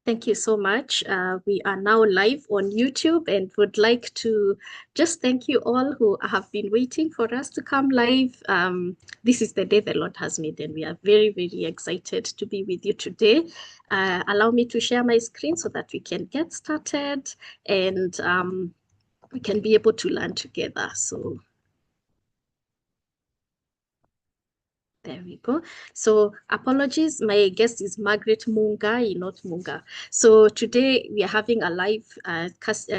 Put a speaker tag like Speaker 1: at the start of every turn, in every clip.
Speaker 1: Thank you so much. We are now live on YouTube and would like to just thank you all who have been waiting for us to come live. This is the day the Lord has made, and we are very, very excited to be with you today. Allow me to share my screen so that we can get started and we can be able to learn together. So there we go. So apologies, my guest is Margaret Mungai, not Munga. So today we are having a live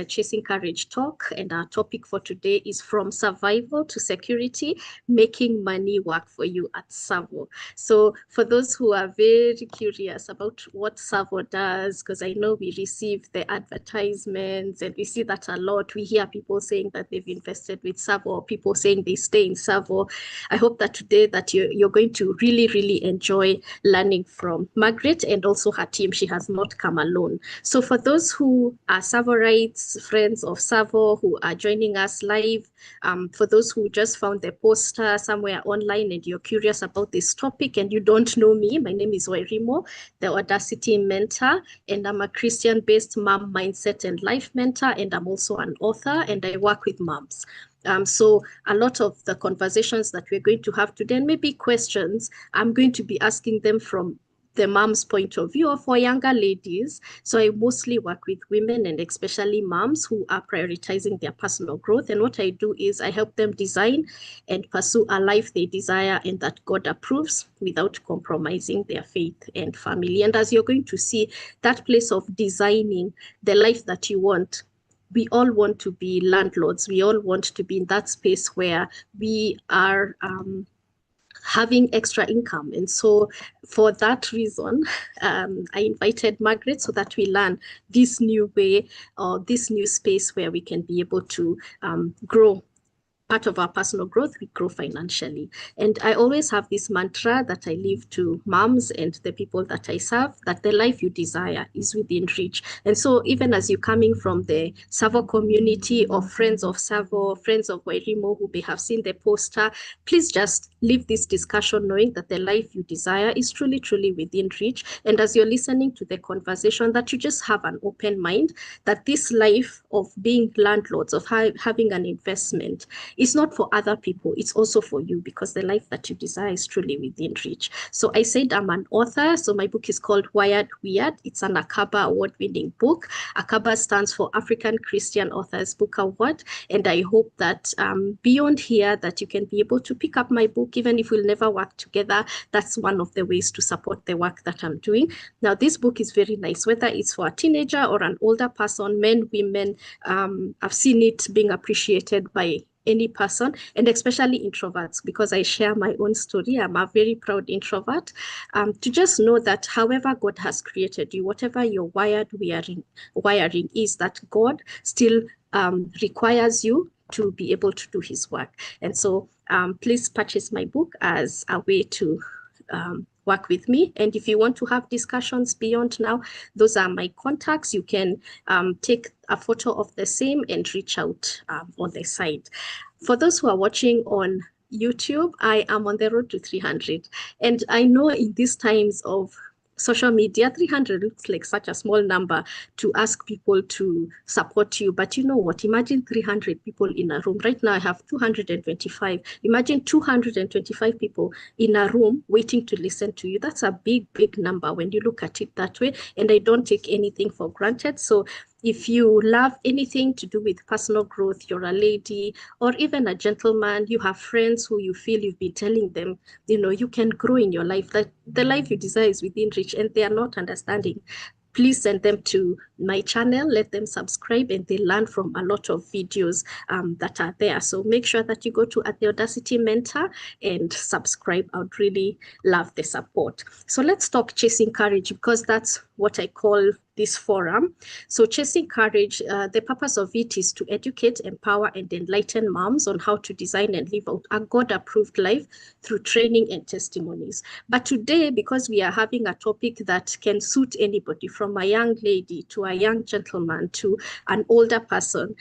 Speaker 1: Chasing Courage talk, and our topic for today is From Survival to Security, Making Money Work for You at Tsavo. So for those who are very curious about what Tsavo does, because I know we receive the advertisements and we see that a lot, we hear people saying that they've invested with Tsavo, or people saying they stay in Tsavo. I hope that today that you're going to really, really enjoy learning from Margaret and also her team. She has not come alone. So for those who are Tsavorites, friends of Tsavo, who are joining us live, for those who just found the poster somewhere online and you're curious about this topic and you don't know me, my name is 𝐤𝐤𝐵, the Audacity mentor, and I'm a Christian-based mom mindset and life mentor, and I'm also an author, and I work with moms. So a lot of the conversations that we're going to have today, and maybe questions, I'm going to be asking them from the mom's point of view, or for younger ladies. So I mostly work with women and especially moms who are prioritizing their personal growth. And what I do is I help them design and pursue a life they desire and that God approves without compromising their faith and family. And as you're going to see, that place of designing the life that you want, we all want to be landlords. We all want to be in that space where we are having extra income. And so for that reason, I invited Margaret so that we learn this new way, or this new space where we can be able to grow. Part of our personal growth, we grow financially. And I always have this mantra that I leave to moms and the people that I serve, that the life you desire is within reach. And so even as you're coming from the Tsavo community or friends of Tsavo, friends of 𝐤𝐤𝐵 who may have seen the poster, please just leave this discussion knowing that the life you desire is truly, truly within reach. And as you're listening to the conversation, that you just have an open mind, that this life of being landlords, of having an investment, it's not for other people, it's also for you, because the life that you desire is truly within reach. So I said I'm an author, so my book is called Wired Weird. It's an 𝐜𝐵𝐴 award-winning book. 𝐜𝐵𝐴 stands for African Christian Authors Book Award, and I hope that beyond here that you can be able to pick up my book, even if we'll never work together. That's one of the ways to support the work that I'm doing. Now, this book is very nice, whether it's for a teenager or an older person, men, women. I've seen it being appreciated by any person, and especially introverts, because I share my own story. I'm a very proud introvert. To just know that however God has created you, whatever your wiring is, that God still requires you to be able to do his work. And so please purchase my book as a way to work with me. And if you want to have discussions beyond now, those are my contacts. You can take a photo of the same and reach out on the site. For those who are watching on YouTube, I am on the road to 300. And I know in these times of social media, 300 looks like such a small number to ask people to support you. But you know what? Imagine 300 people in a room. Right now, I have 225. Imagine 225 people in a room waiting to listen to you. That's a big, big number when you look at it that way. And I don't take anything for granted. So if you love anything to do with personal growth, you're a lady or even a gentleman, you have friends who you feel you've been telling them, you know, you can grow in your life, that the life you desire is within reach, and they are not understanding. Please send them to my channel, let them subscribe, and they learn from a lot of videos that are there. So make sure that you go to the Audacity Mentor and subscribe. I would really love the support. So let's talk chasing courage, because that's what I call this forum. So Chasing Courage, the purpose of it is to educate, empower, and enlighten moms on how to design and live out a God-approved life through training and testimonies. But today, because we are having a topic that can suit anybody, from a young lady to a young gentleman to an older person,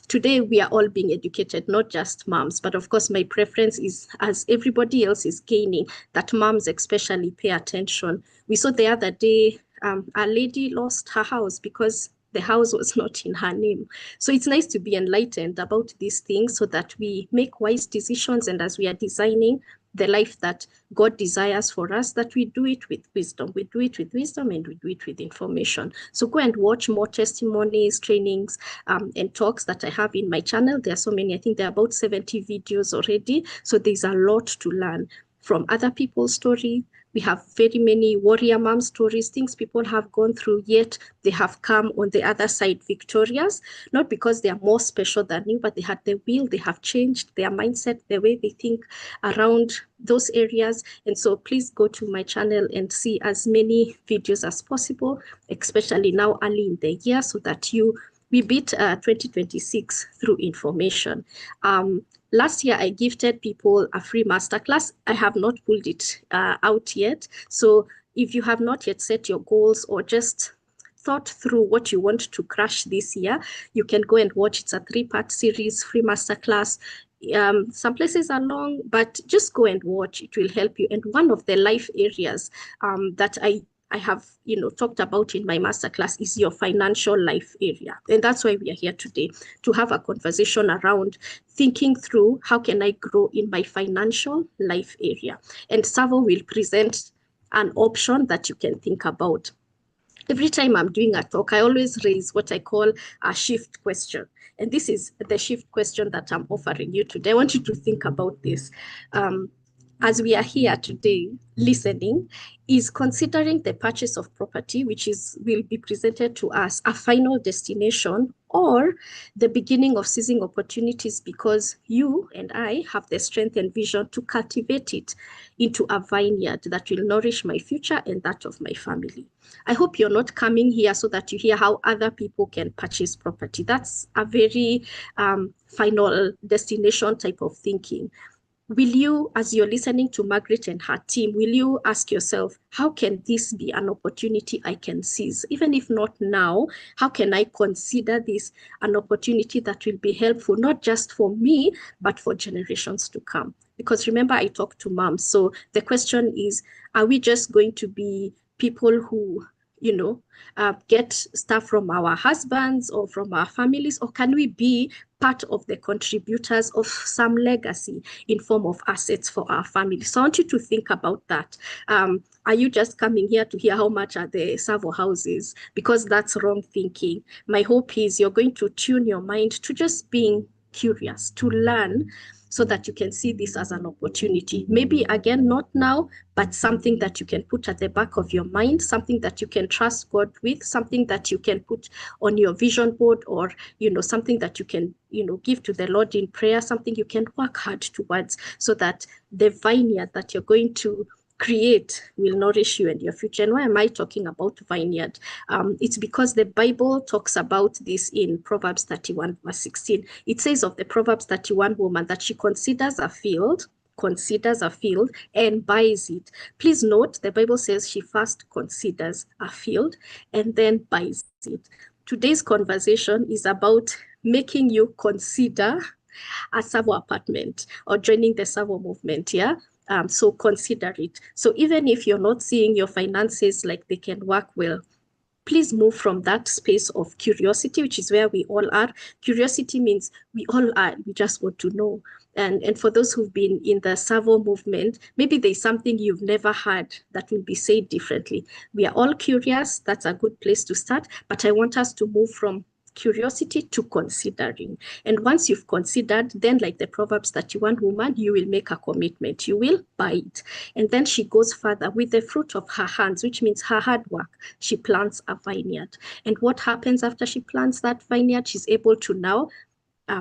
Speaker 1: today we are all being educated, not just moms. But of course, my preference is, as everybody else is gaining, that moms especially pay attention. We saw the other day a lady lost her house because the house was not in her name. So it's nice to be enlightened about these things so that we make wise decisions, and as we are designing the life that God desires for us, that we do it with wisdom. We do it with wisdom and we do it with information. So go and watch more testimonies, trainings, and talks that I have in my channel. There are so many. I think there are about 70 videos already. So there's a lot to learn from other people's story. We have very many warrior mom stories, things people have gone through, yet they have come on the other side victorious, not because they are more special than you, but they had the will, they have changed their mindset, the way they think around those areas. And so please go to my channel and see as many videos as possible, especially now early in the year, so that we beat 2026 through information. Last year, I gifted people a free masterclass. I have not pulled it out yet. So if you have not yet set your goals or just thought through what you want to crush this year, you can go and watch. It's a 3-part series, free masterclass. Some places are long, but just go and watch. It will help you. And one of the life areas that I have, talked about in my masterclass is your financial life area. And that's why we are here today, to have a conversation around thinking through how can I grow in my financial life area. And Tsavo will present an option that you can think about. Every time I'm doing a talk, I always raise what I call a shift question. And this is the shift question that I'm offering you today. I want you to think about this. As we are here today listening, is considering the purchase of property, which will be presented to us, a final destination or the beginning of seizing opportunities, because you and I have the strength and vision to cultivate it into a vineyard that will nourish my future and that of my family. I hope you're not coming here so that you hear how other people can purchase property. That's a very final destination type of thinking. Will you, as you're listening to Margaret and her team, will you ask yourself, how can this be an opportunity I can seize? Even if not now, how can I consider this an opportunity that will be helpful, not just for me, but for generations to come? Because remember, I talk to moms. So the question is, are we just going to be people who, get stuff from our husbands or from our families, or can we be part of the contributors of some legacy in form of assets for our family? So I want you to think about that. Are you just coming here to hear how much are the Tsavo houses? Because that's wrong thinking. My hope is you're going to tune your mind to just being curious, to learn, so that you can see this as an opportunity. Maybe, again, not now, but something that you can put at the back of your mind, something that you can trust God with, something that you can put on your vision board, or, something that you can, give to the Lord in prayer, something you can work hard towards, so that the vineyard that you're going to create will nourish you and your future. And why am I talking about vineyard? It's because the Bible talks about this in Proverbs 31 verse 16. It says of the Proverbs 31 woman that she considers a field and buys it. Please note, the Bible says she first considers a field and then buys it. Today's conversation is about making you consider a Tsavo apartment or joining the Tsavo movement, yeah? So consider it. So even if you're not seeing your finances like they can work well, please move from that space of curiosity, which is where we all are. Curiosity means we all are, we just want to know. And for those who've been in the Tsavo movement, maybe there's something you've never heard that will be said differently. We are all curious. That's a good place to start. But I want us to move from curiosity to considering. And once you've considered, then like the Proverbs 31 woman, you will make a commitment. You will buy it. And then she goes further with the fruit of her hands, which means her hard work. She plants a vineyard. And what happens after she plants that vineyard? She's able to now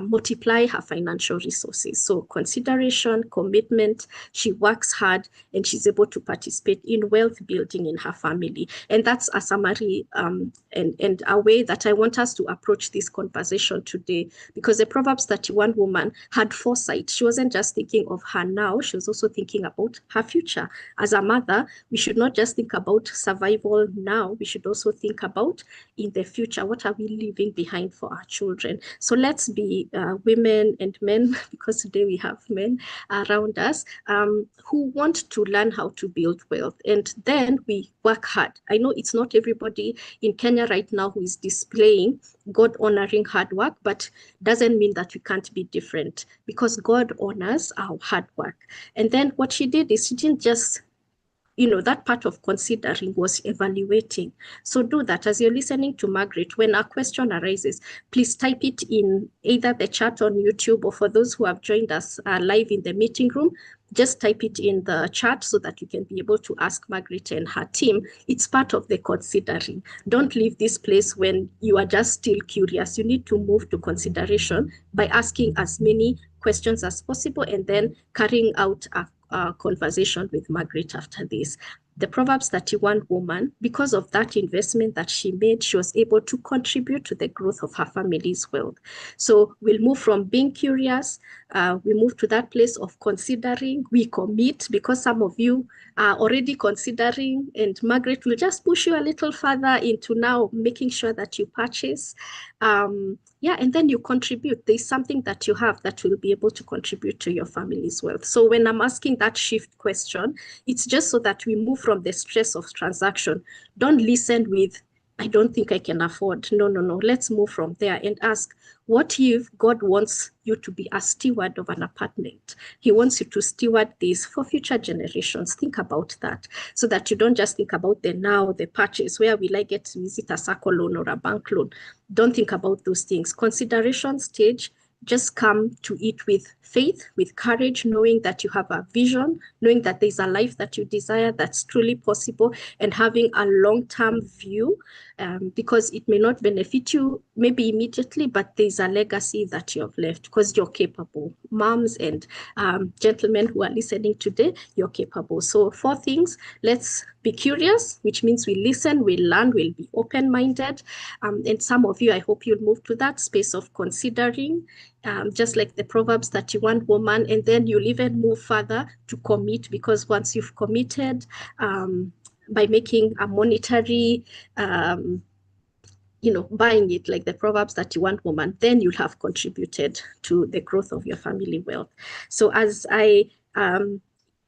Speaker 1: multiply her financial resources. So consideration, commitment, she works hard, and she's able to participate in wealth building in her family. And that's a summary and a way that I want us to approach this conversation today, because the Proverbs 31 woman had foresight. She wasn't just thinking of her now, she was also thinking about her future. As a mother, we should not just think about survival now, we should also think about in the future, what are we leaving behind for our children? So let's be especially women and men, because today we have men around us, who want to learn how to build wealth. And then we work hard. I know it's not everybody in Kenya right now who is displaying God-honoring hard work, but doesn't mean that we can't be different, because God honors our hard work. And then what she did is she didn't just, that part of considering was evaluating. So do that as you're listening to Margaret. When a question arises, please type it in either the chat on YouTube, or for those who have joined us live in the meeting room, just type it in the chat so that you can be able to ask Margaret and her team. It's part of the considering. Don't leave this place when you are just still curious. You need to move to consideration by asking as many questions as possible and then carrying out a conversation with Margaret after this. The Proverbs 31 woman, because of that investment that she made, she was able to contribute to the growth of her family's wealth. So we'll move from being curious, we move to that place of considering, we commit, because some of you are already considering, and Margaret will just push you a little further into now making sure that you purchase. And then you contribute. There's something that you have that will be able to contribute to your family's wealth. So when I'm asking that shift question, it's just so that we move from the stress of transaction. Don't listen with, I don't think I can afford. No. Let's move from there and ask, what if God wants you to be a steward of an apartment? He wants you to steward this for future generations. Think about that, so that you don't just think about the now, the purchase, where will I get to visit a circle loan or a bank loan? Don't think about those things. Consideration stage, just come to it with faith, with courage, knowing that you have a vision, knowing that there's a life that you desire that's truly possible, and having a long-term view, because it may not benefit you maybe immediately, but there's a legacy that you have left because you're capable. Moms and gentlemen who are listening today, you're capable. So 4 things. Let's be curious, which means we listen, we learn, we'll be open-minded. And some of you, I hope you'll move to that space of considering, just like the Proverbs 31 woman, and then you'll even move further to commit, because once you've committed by making a monetary, buying it like the Proverbs 31 woman, then you'll have contributed to the growth of your family wealth. So as I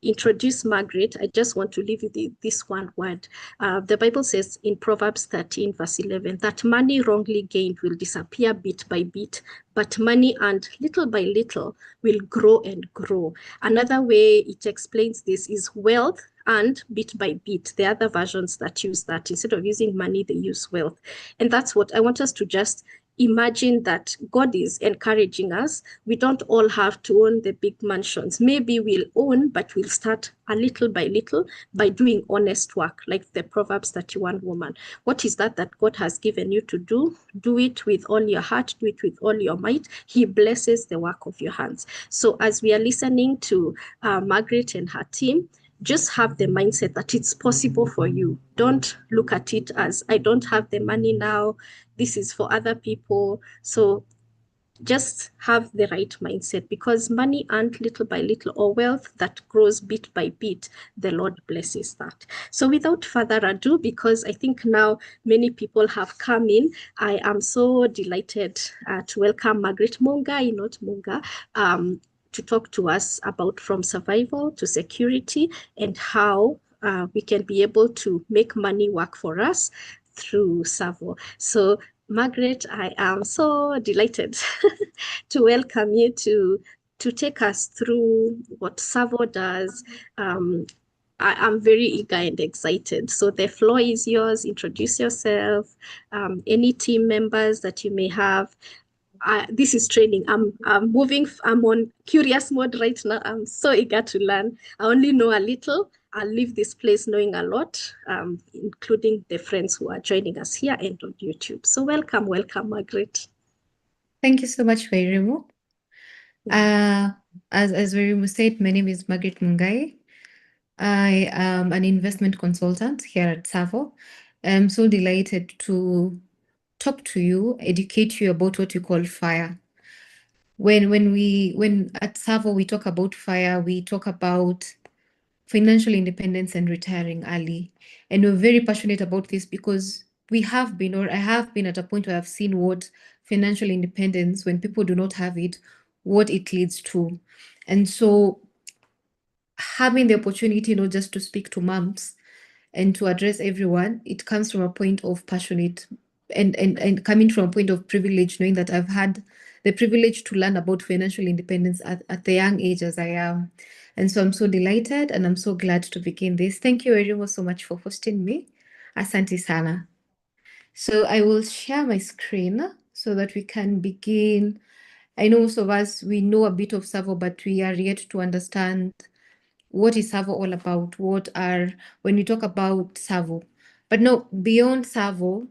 Speaker 1: introduce Margaret, I just want to leave you this one word. The Bible says in Proverbs 13 verse 11 that money wrongly gained will disappear bit by bit, but money earned little by little will grow and grow. Another way it explains this is wealth and bit by bit. The other versions that use that, instead of using money, they use wealth. And that's what I want us to just imagine, that God is encouraging us. We don't all have to own the big mansions. Maybe we'll own, but we'll start a little by little by doing honest work, like the Proverbs 31 woman. What is that God has given you to do? Do it with all your heart, do it with all your might. He blesses the work of your hands. So as we are listening to Margaret and her team, just have the mindset that it's possible for you. Don't look at it as, I don't have the money now, this is for other people. So just have the right mindset, because money earned little by little, or wealth that grows bit by bit, the Lord blesses that. So without further ado, because I think now many people have come in, I am so delighted to welcome Margaret Mungai, not Munga, to talk to us about from survival to security, and how we can be able to make money work for us through Tsavo. So Margaret, I am so delighted to welcome you to take us through what Tsavo does. I'm very eager and excited. So the floor is yours. Introduce yourself, any team members that you may have. This is training. I'm on curious mode right now. I'm so eager to learn. I only know a little. I'll leave this place knowing a lot, including the friends who are joining us here and on YouTube. So welcome, Margaret.
Speaker 2: Thank you so much, Wairimu. As Wairimu said, my name is Margaret Mungai. I am an investment consultant here at Tsavo. I'm so delighted to talk to you, educate you about what we call FIRE. When at Tsavo we talk about FIRE, we talk about financial independence and retiring early. And we're very passionate about this because I have been at a point where I've seen what financial independence when people do not have it, what it leads to. And so having the opportunity not just to speak to moms and to address everyone, it comes from a point of passionate and coming from a point of privilege, knowing that I've had the privilege to learn about financial independence at the young age as I am. And so I'm so delighted and I'm so glad to begin this. Thank you very much so much for hosting me. Asante sana. So I will share my screen so that we can begin. I know most of us, we know a bit of Tsavo, but we are yet to understand what is Tsavo all about? When we talk about Tsavo. But no, beyond Tsavo,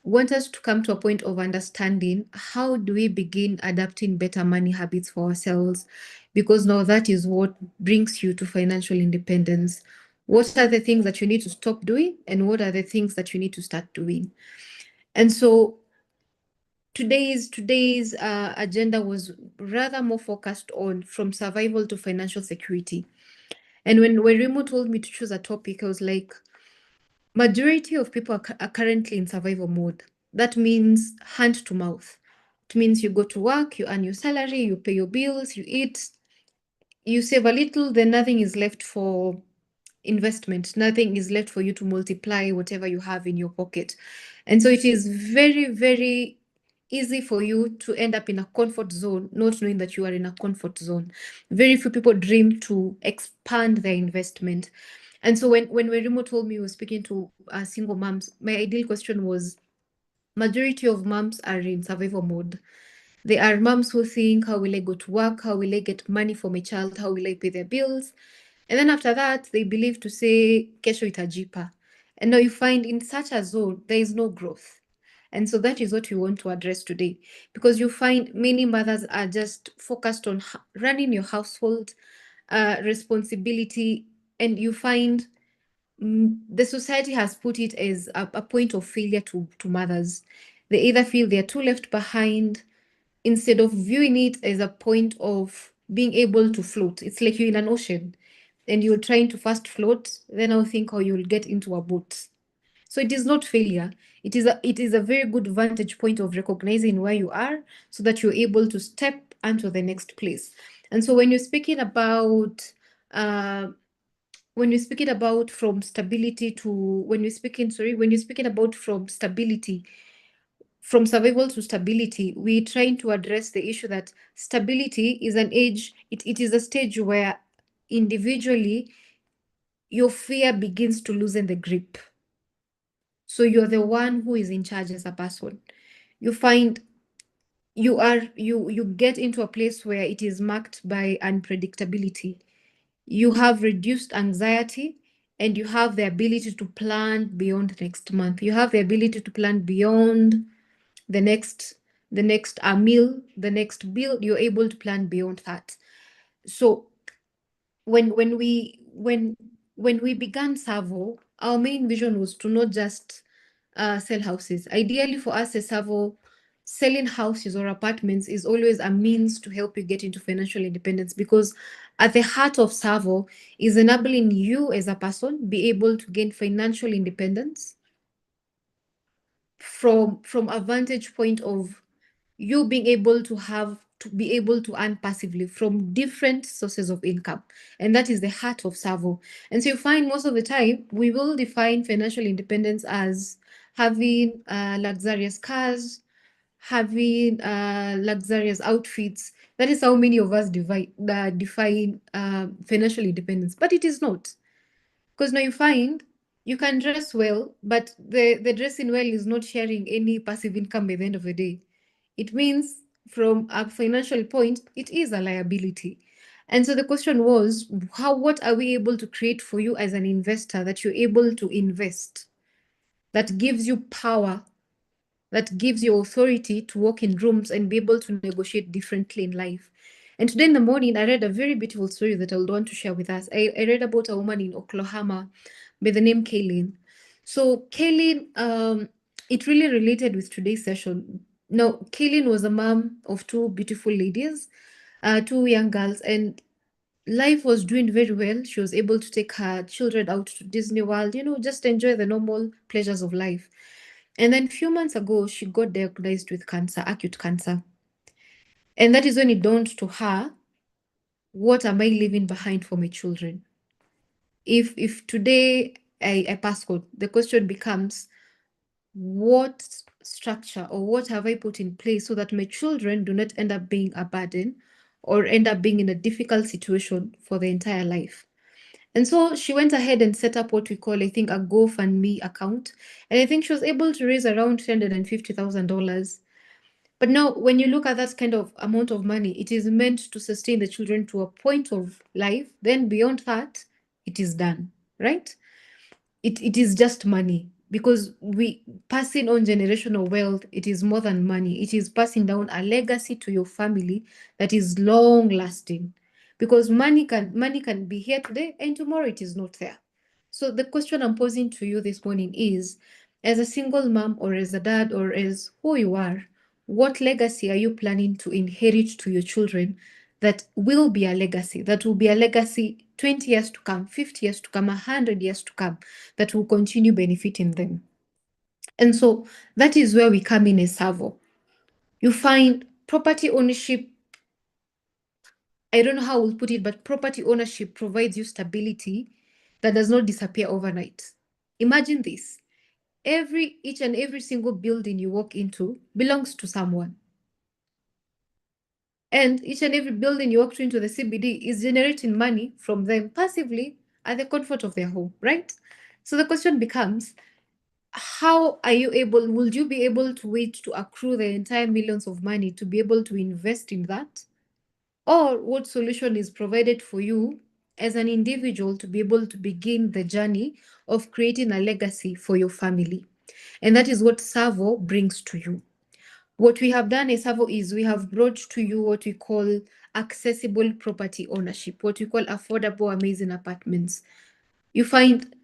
Speaker 2: want us to come to a point of understanding how do we begin adapting better money habits for ourselves? Because now that is what brings you to financial independence. What are the things that you need to stop doing? And what are the things that you need to start doing? And so today's agenda was rather more focused on from survival to financial security. And when Remo told me to choose a topic, I was like, majority of people are currently in survival mode. That means hand to mouth. It means you go to work, you earn your salary, you pay your bills, you eat, you save a little, then nothing is left for investment. Nothing is left for you to multiply whatever you have in your pocket. And so it is very, very easy for you to end up in a comfort zone, not knowing that you are in a comfort zone. Very few people dream to expand their investment. And so when Werimo told me he was speaking to single moms, my ideal question was, majority of moms are in survival mode. There are moms who think, how will I go to work? How will I get money for my child? How will I pay their bills? And then after that, they believe to say, kesho itajipa. And now you find in such a zone, there is no growth. And so that is what we want to address today, because you find many mothers are just focused on running your household, responsibility, and you find the society has put it as a point of failure to mothers. They either feel they're too left behind instead of viewing it as a point of being able to float. It's like you're in an ocean and you're trying to fast float, then I'll think, oh, you'll get into a boat. So it is not failure. It is a very good vantage point of recognizing where you are so that you're able to step onto the next place. And so when you're speaking about from stability to when you're speaking about from stability, from survival to stability, we're trying to address the issue that stability is an age, it is a stage where individually your fear begins to loosen the grip. So you're the one who is in charge as a person. You find you get into a place where it is marked by unpredictability. You have reduced anxiety and you have the ability to plan beyond next month. You have the ability to plan beyond the next meal, the next bill. You're able to plan beyond that. So when we began Tsavo, our main vision was to not just sell houses. Ideally for us as Tsavo, selling houses or apartments is always a means to help you get into financial independence, because at the heart of Tsavo is enabling you as a person be able to gain financial independence from a vantage point of you being able to earn passively from different sources of income. And that is the heart of Tsavo. And so you find most of the time, we will define financial independence as having luxurious cars, having luxurious outfits. That is how many of us define financial independence, but it is not. Because now you find you can dress well, but the dressing well is not sharing any passive income by the end of the day. It means from a financial point, it is a liability. And so the question was, what are we able to create for you as an investor that you're able to invest, that gives you power, that gives you authority to walk in rooms and be able to negotiate differently in life. And today in the morning, I read a very beautiful story that I would want to share with us. I read about a woman in Oklahoma by the name 𝐜𝐨𝐴. So 𝐜𝐴, it really related with today's session. Now, 𝐜𝐴 was a mom of two beautiful ladies, two young girls, and life was doing very well. She was able to take her children out to Disney World, just enjoy the normal pleasures of life. And then a few months ago, she got diagnosed with cancer, acute cancer. And that is when it dawned to her, what am I leaving behind for my children? If today I pass code, the question becomes, what structure or what have I put in place so that my children do not end up being a burden or end up being in a difficult situation for their entire life? And so she went ahead and set up what we call, I think, a GoFundMe account. And I think she was able to raise around $350,000. But now, when you look at that kind of amount of money, it is meant to sustain the children to a point of life. Then beyond that, it is done, right? It is just money, because we passing on generational wealth, it is more than money. It is passing down a legacy to your family that is long lasting, because money can be here today and tomorrow it is not there. So the question I'm posing to you this morning is, as a single mom or as a dad or as who you are, what legacy are you planning to inherit to your children that will be a legacy, that will be a legacy 20 years to come, 50 years to come, 100 years to come, that will continue benefiting them? And so that is where we come in as Tsavo. You find property ownership, I don't know how we'll put it, but property ownership provides you stability that does not disappear overnight. Imagine this. Each and every single building you walk into belongs to someone. And each and every building you walk into the CBD is generating money from them passively at the comfort of their home, right? So the question becomes, how are you able, will you be able to wait to accrue the entire millions of money to be able to invest in that? Or what solution is provided for you as an individual to be able to begin the journey of creating a legacy for your family? And that is what Tsavo brings to you. What we have done as Tsavo is we have brought to you what we call accessible property ownership, what we call affordable, amazing apartments. You find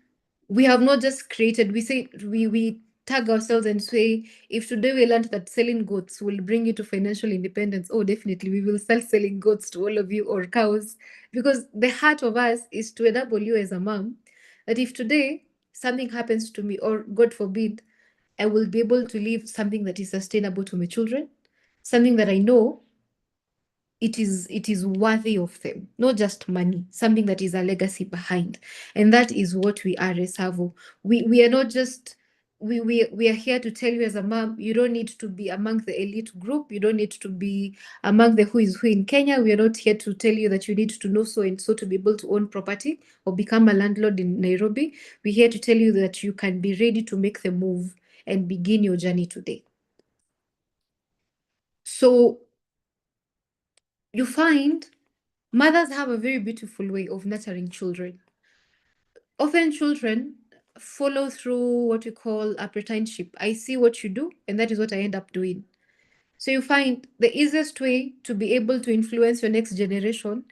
Speaker 2: we have not just created, we tag ourselves and say, if today we learned that selling goats will bring you to financial independence, oh, definitely we will start selling goats to all of you, or cows, because the heart of us is to enable you as a mom that if today something happens to me, or God forbid, I will be able to leave something that is sustainable to my children, something that I know it is worthy of them, not just money, something that is a legacy behind. And that is what we are as Tsavo. We are not just, we are here to tell you as a mom, you don't need to be among the elite group, you don't need to be among the who is who in Kenya. We are not here to tell you that you need to know so and so to be able to own property or become a landlord in Nairobi. We're here to tell you that you can be ready to make the move and begin your journey today. So you find mothers have a very beautiful way of nurturing children. Often children follow through what we call apprenticeship. I see what you do, and that is what I end up doing. So you find the easiest way to be able to influence your next generation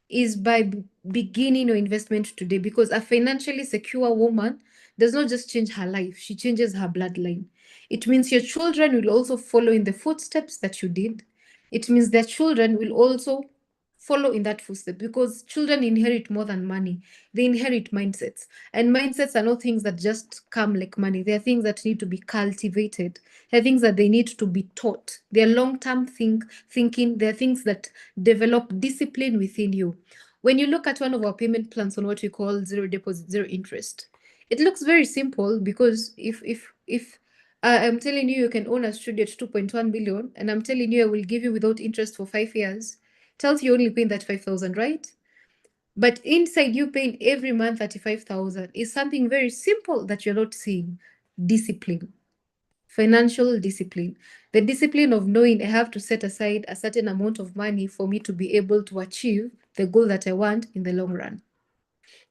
Speaker 2: is by beginning your investment today, because a financially secure woman does not just change her life, she changes her bloodline. It means your children will also follow in the footsteps that you did. It means their children will also follow in that footstep, because children inherit more than money. They inherit mindsets, and mindsets are not things that just come like money. They are things that need to be cultivated. They're things that they need to be taught. They're long-term thinking. They're things that develop discipline within you. When you look at one of our payment plans on what we call zero deposit, zero interest, it looks very simple, because if I'm telling you can own a studio at 2.1 billion, and I'm telling you I will give you without interest for 5 years, tells you only paying that 5,000, right? But inside you paying every month 35,000 is something very simple that you're not seeing. Discipline, financial discipline, the discipline of knowing I have to set aside a certain amount of money for me to be able to achieve the goal that I want in the long run.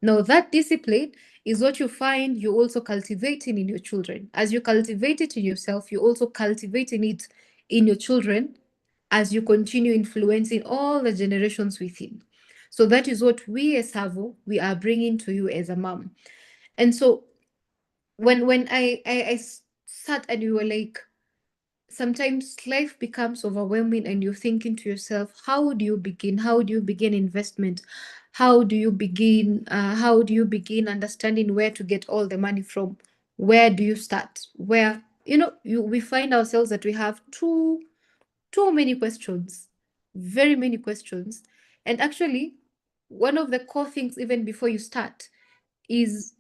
Speaker 2: Now, that discipline is what you find you also cultivating in your children. As you cultivate it in yourself, you also cultivating it in your children as you continue influencing all the generations within. So that is what we as Tsavo, we are bringing to you as a mom. And so when I sat and we were like, sometimes life becomes overwhelming and you're thinking to yourself, how do you begin? How do you begin investment? How do you begin understanding where to get all the money from? Where do you start? Where we find ourselves that we have too many questions, very many questions. And actually, one of the core things, even before you start, is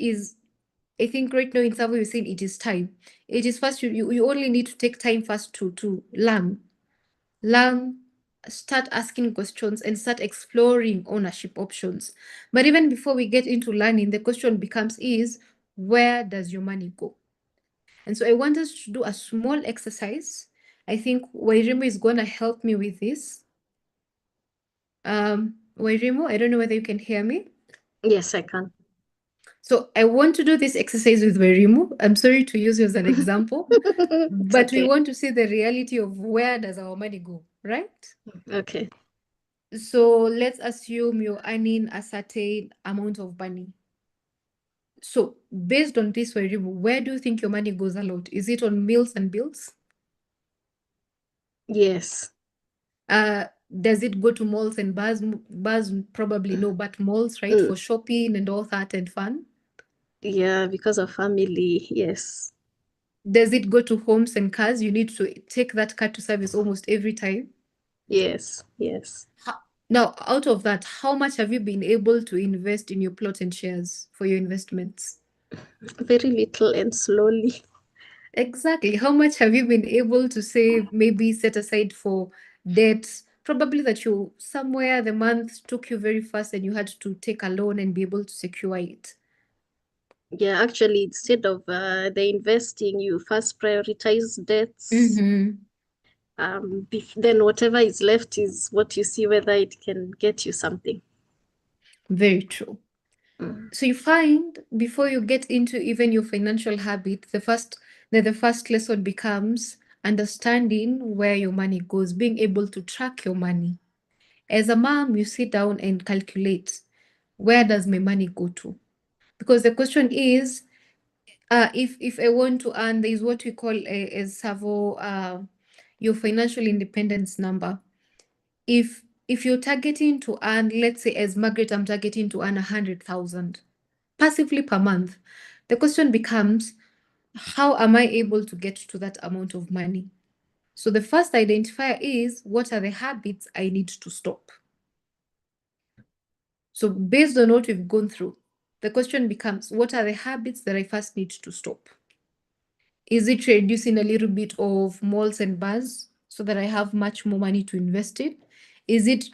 Speaker 2: I think right now in Tsavo you're saying it is time. It is first you only need to take time first to learn, start asking questions and start exploring ownership options. But even before we get into learning, the question becomes is where does your money go? And so I want us to do a small exercise. I think Wairimu is going to help me with this. Wairimu, I don't know whether you can hear me.
Speaker 1: Yes, I can.
Speaker 2: So I want to do this exercise with Wairimu. I'm sorry to use you as an example,
Speaker 1: It's
Speaker 2: but we
Speaker 1: okay.
Speaker 2: want to see the reality of where does our money go, right?
Speaker 1: Okay.
Speaker 2: So let's assume you're earning a certain amount of money. So based on this, Wairimu, where do you think your money goes a lot? Is it on meals and bills?
Speaker 1: Yes.
Speaker 2: Does it go to malls and bars? Bars probably no, but malls, right?
Speaker 1: Mm,
Speaker 2: For shopping and all that and fun.
Speaker 1: yeah, because of family. Yes.
Speaker 2: Does it go to homes and cars? You need to take that car to service almost every time.
Speaker 1: Yes. Yes.
Speaker 2: Now, out of that, how much have you been able to invest in your plot and shares for your investments?
Speaker 1: Very little and slowly.
Speaker 2: Exactly. How much have you been able to save, maybe set aside for debt? Probably that you somewhere the month took you very fast and you had to take a loan and be able to secure it.
Speaker 1: Yeah, actually, instead of the investing, you first prioritize debts.
Speaker 2: Mm-hmm.
Speaker 1: Then whatever is left is what you see whether it can get you something.
Speaker 2: Very true.
Speaker 1: Mm.
Speaker 2: So you find before you get into even your financial habit, the first lesson becomes understanding where your money goes, being able to track your money. As a mom, you sit down and calculate, where does my money go to? Because the question is, if I want to earn, there is what we call a Tsavo, your financial independence number. If you're targeting to earn, let's say as Margaret, I'm targeting to earn 100,000 passively per month, the question becomes, how am I able to get to that amount of money? So the first identifier is, what are the habits I need to stop? So based on what we've gone through, the question becomes, what are the habits that I first need to stop? Is it reducing a little bit of malls and bars so that I have much more money to invest in? Is it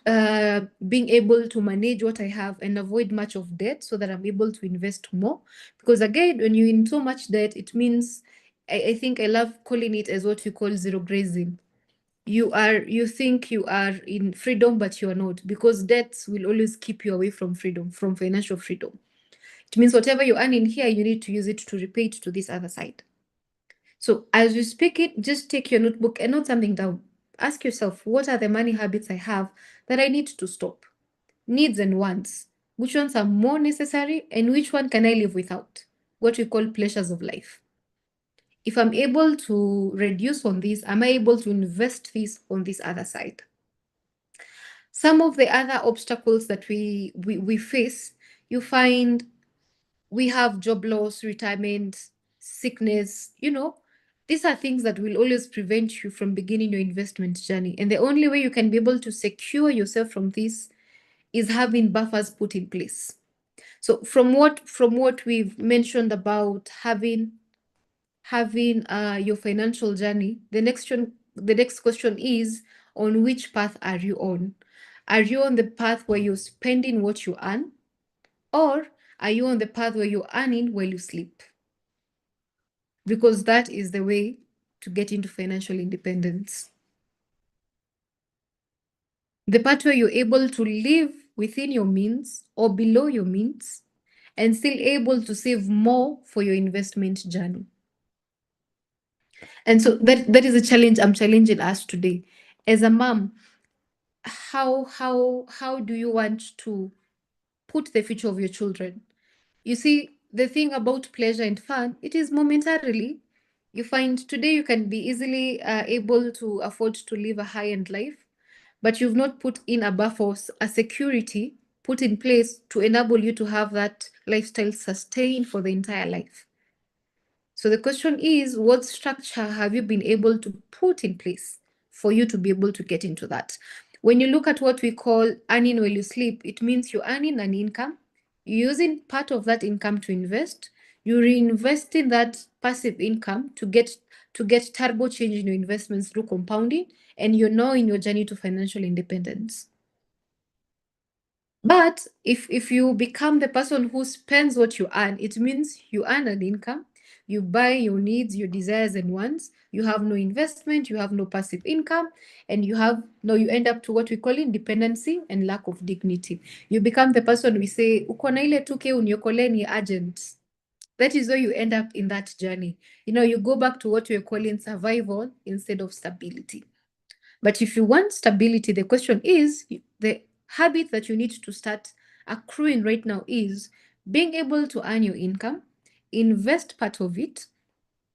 Speaker 2: being able to manage what I have and avoid much of debt so that I'm able to invest more? Because again, when you're in so much debt, it means, I think I love calling it as what we call zero grazing. You think you are in freedom, but you are not, because debts will always keep you away from freedom, from financial freedom. It means whatever you earn in here, you need to use it to repay it to this other side. So as you speak it, just take your notebook and note something down. Ask yourself, what are the money habits I have that I need to stop? Needs and wants. Which ones are more necessary and which one can I live without? What we call pleasures of life. If I'm able to reduce on this, am I able to invest this on this other side? Some of the other obstacles that we face, you find we have job loss, retirement, sickness, these are things that will always prevent you from beginning your investment journey. And the only way you can be able to secure yourself from this is having buffers put in place. So from what we've mentioned about having your financial journey, the next question is, on which path are you on? Are you on the path where you're spending what you earn? Or are you on the path where you're earning while you sleep? Because that is the way to get into financial independence. The part where you're able to live within your means or below your means and still able to save more for your investment journey. And so that is a challenge I'm challenging us today. As a mom, how do you want to put the future of your children? You see, the thing about pleasure and fun, it is momentarily. You find today you can be easily able to afford to live a high-end life, but you've not put in a buffer, a security put in place to enable you to have that lifestyle sustained for the entire life. So the question is, what structure have you been able to put in place for you to be able to get into that? When you look at what we call earning while you sleep, it means you're earning an income, you're using part of that income to invest, you reinvest in that passive income to get turbo change in your investments through compounding, and you're now in your journey to financial independence. But if you become the person who spends what you earn, it means you earn an income, you buy your needs, your desires and wants, you have no investment, you have no passive income, and you end up to what we call independency and lack of dignity. You become the person we say, uko na ile 2K uniokole ni urgent. That is where you end up in that journey. You go back to what we're calling survival instead of stability. But if you want stability, the question is, the habit that you need to start accruing right now is being able to earn your income, invest part of it.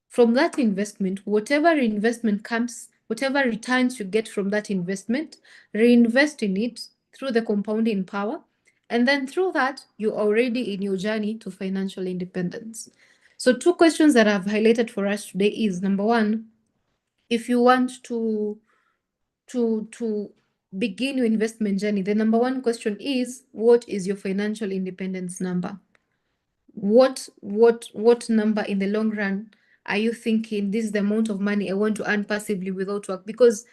Speaker 2: From that investment, whatever investment comes, whatever returns you get from that investment, reinvest in it through the compounding power. And then through that, you're already in your journey to financial independence. So 2 questions that I've highlighted for us today is, number 1, if you want to begin your investment journey, the number 1 question is, what is your financial independence number? What number in the long run are you thinking, this is the amount of money I want to earn passively without work? Because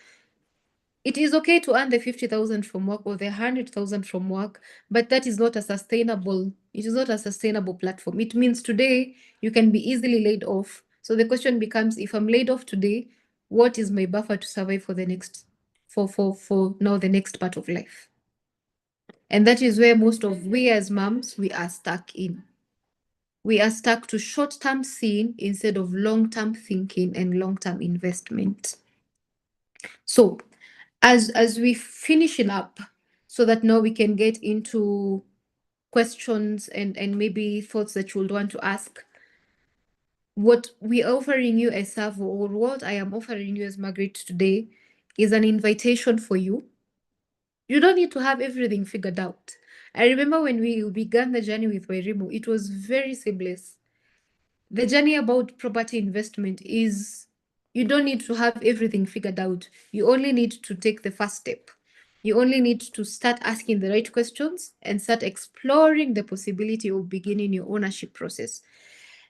Speaker 2: it is okay to earn the 50,000 from work or the 100,000 from work, but that is not a sustainable, it is not a sustainable platform. It means today you can be easily laid off. So the question becomes, if I'm laid off today, what is my buffer to survive for the next, for now the next part of life? And that is where most of we as moms, we are stuck in. We are stuck to short-term seeing instead of long-term thinking and long-term investment. So as we finishing up, so that now we can get into questions and maybe thoughts that you would want to ask, what we're offering you as Tsavo, or what I am offering you as Margaret today, is an invitation for you. You don't need to have everything figured out. I remember when we began the journey with 𝐷31, it was very seamless. The journey about property investment is, you don't need to have everything figured out. You only need to take the first step. You only need to start asking the right questions and start exploring the possibility of beginning your ownership process.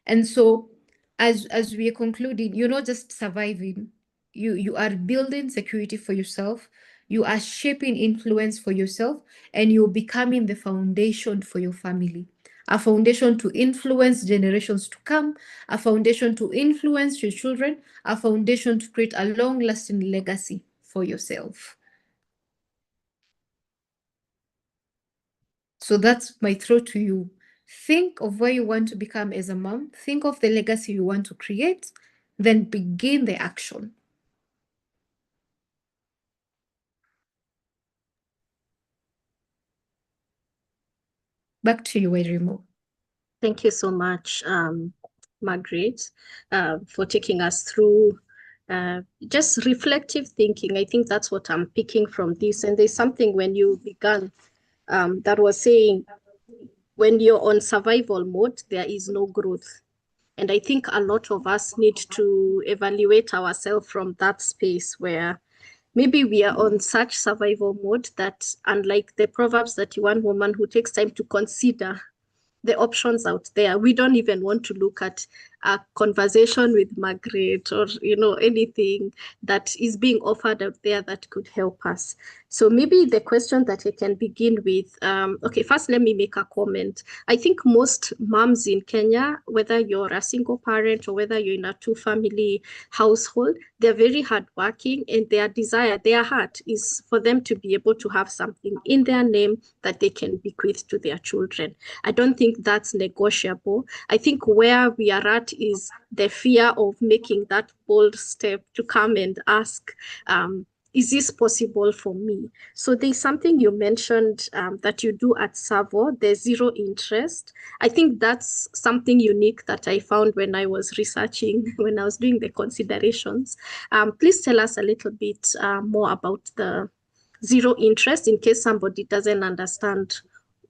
Speaker 2: And so as we are concluding, you're not just surviving, you are building security for yourself, you are shaping influence for yourself, and you're becoming the foundation for your family. A foundation to influence generations to come, a foundation to influence your children, a foundation to create a long-lasting legacy for yourself. So that's my thought to you. Think of where you want to become as a mom. Think of the legacy you want to create, then begin the action. Back to you, 𝐷31.
Speaker 1: Thank you so much, Margaret, for taking us through just reflective thinking. I think that's what I'm picking from this. And there's something when you began that was saying, when you're on survival mode, there is no growth. And I think a lot of us need to evaluate ourselves from that space where maybe we are on such survival mode that, unlike the Proverbs 31 woman who takes time to consider the options out there, we don't even want to look at a conversation with Margaret or anything that is being offered out there that could help us. So maybe the question that I can begin with, okay, first let me make a comment. I think most moms in Kenya, whether you're a single parent or whether you're in a 2-family household, they're very hardworking, and their desire, their heart is for them to be able to have something in their name that they can bequeath to their children. I don't think that's negotiable. I think where we are at is the fear of making that bold step to come and ask, is this possible for me? So there's something you mentioned that you do at Tsavo, the zero interest. I think that's something unique that I found when I was researching, when I was doing the considerations. Please tell us a little bit more about the zero interest, in case somebody doesn't understand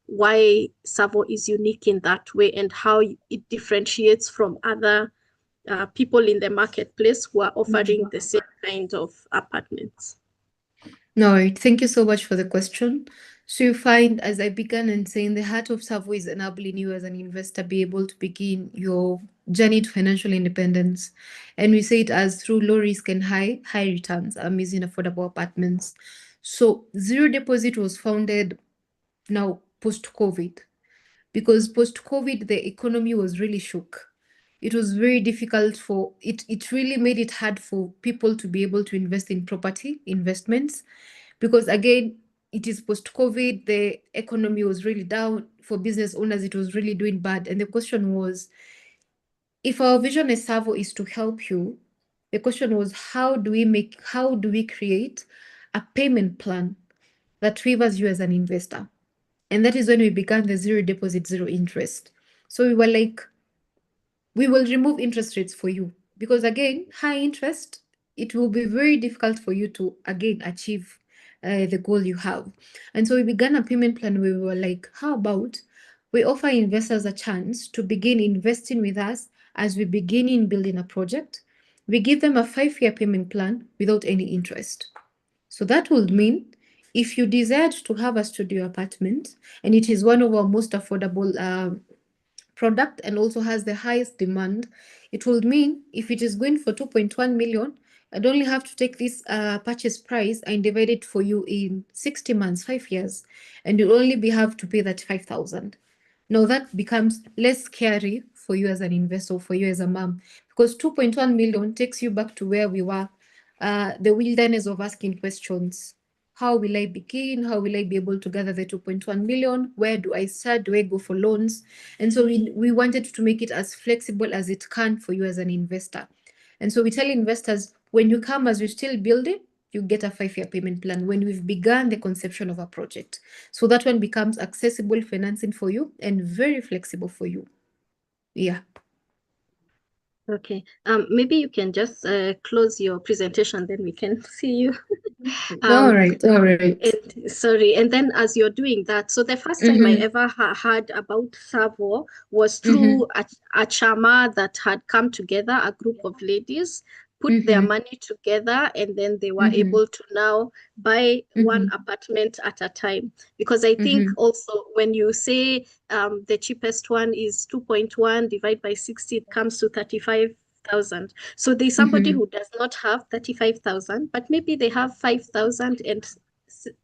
Speaker 1: why Tsavo is unique in that way and how it differentiates from other people in the marketplace who are offering the same kind of apartments?
Speaker 2: No, thank you so much for the question. So you find, as I began in saying, the heart of Tsavo is enabling you as an investor be able to begin your journey to financial independence. And we say it as through low risk and high returns, amazing affordable apartments. So Zero Deposit was founded now post-COVID, because post-COVID, the economy was really shook. It was very difficult for it. It really made it hard for people to be able to invest in property investments, because again, it is post-COVID, the economy was really down. For business owners, it was really doing bad. And the question was, if our vision as Tsavo is to help you, the question was, how do we create a payment plan that favors you as an investor? And that is when we began the zero deposit, zero interest. So we were like, we will remove interest rates for you, because again, high interest, it will be very difficult for you to again achieve the goal you have. And so we began a payment plan where we were like, how about we offer investors a chance to begin investing with us as we begin in building a project. We give them a 5-year payment plan without any interest. So that would mean if you desired to have a studio apartment, and it is one of our most affordable product and also has the highest demand, it will mean if it is going for 2.1 million, I'd only have to take this purchase price and divide it for you in 60 months, 5 years, and you'll only have to pay that 5,000. Now that becomes less scary for you as an investor, for you as a mom, because 2.1 million takes you back to where we were, the wilderness of asking questions. How will I begin? How will I be able to gather the 2.1 million? Where do I start? Do I go for loans? And so we wanted to make it as flexible as it can for you as an investor. And so we tell investors, when you come as we're still building, you get a 5-year payment plan when we've begun the conception of a project. So that one becomes accessible financing for you and very flexible for you. Yeah.
Speaker 1: Okay. Maybe you can just close your presentation, then we can see you.
Speaker 2: All right.
Speaker 1: And then as you're doing that, so the first time I ever heard about Tsavo was through a chama that had come together, a group of ladies put their money together, and then they were able to now buy one apartment at a time. Because I think also when you say the cheapest one is 2.1 divided by 60, it comes to 35,000. So there's somebody who does not have 35,000, but maybe they have 5,000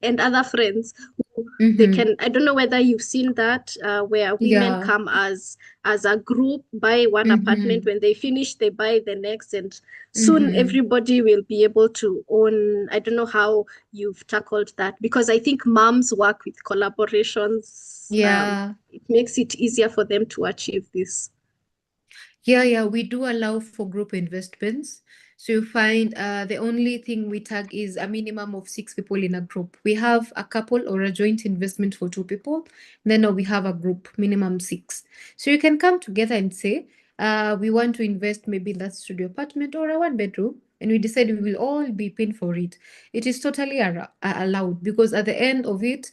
Speaker 1: and other friends who they can. I don't know whether you've seen that where women come as a group, buy one apartment. When they finish, they buy the next, and soon everybody will be able to own. I don't know how you've tackled that, because I think moms work with collaborations.
Speaker 2: Yeah.
Speaker 1: It makes it easier for them to achieve this.
Speaker 2: Yeah, we do allow for group investments. So you find the only thing we tag is a minimum of 6 people in a group. We have a couple or a joint investment for 2 people. Then we have a group, minimum 6. So you can come together and say, we want to invest maybe in that studio apartment or a 1-bedroom, and we decide we will all be paying for it. It is totally allowed, because at the end of it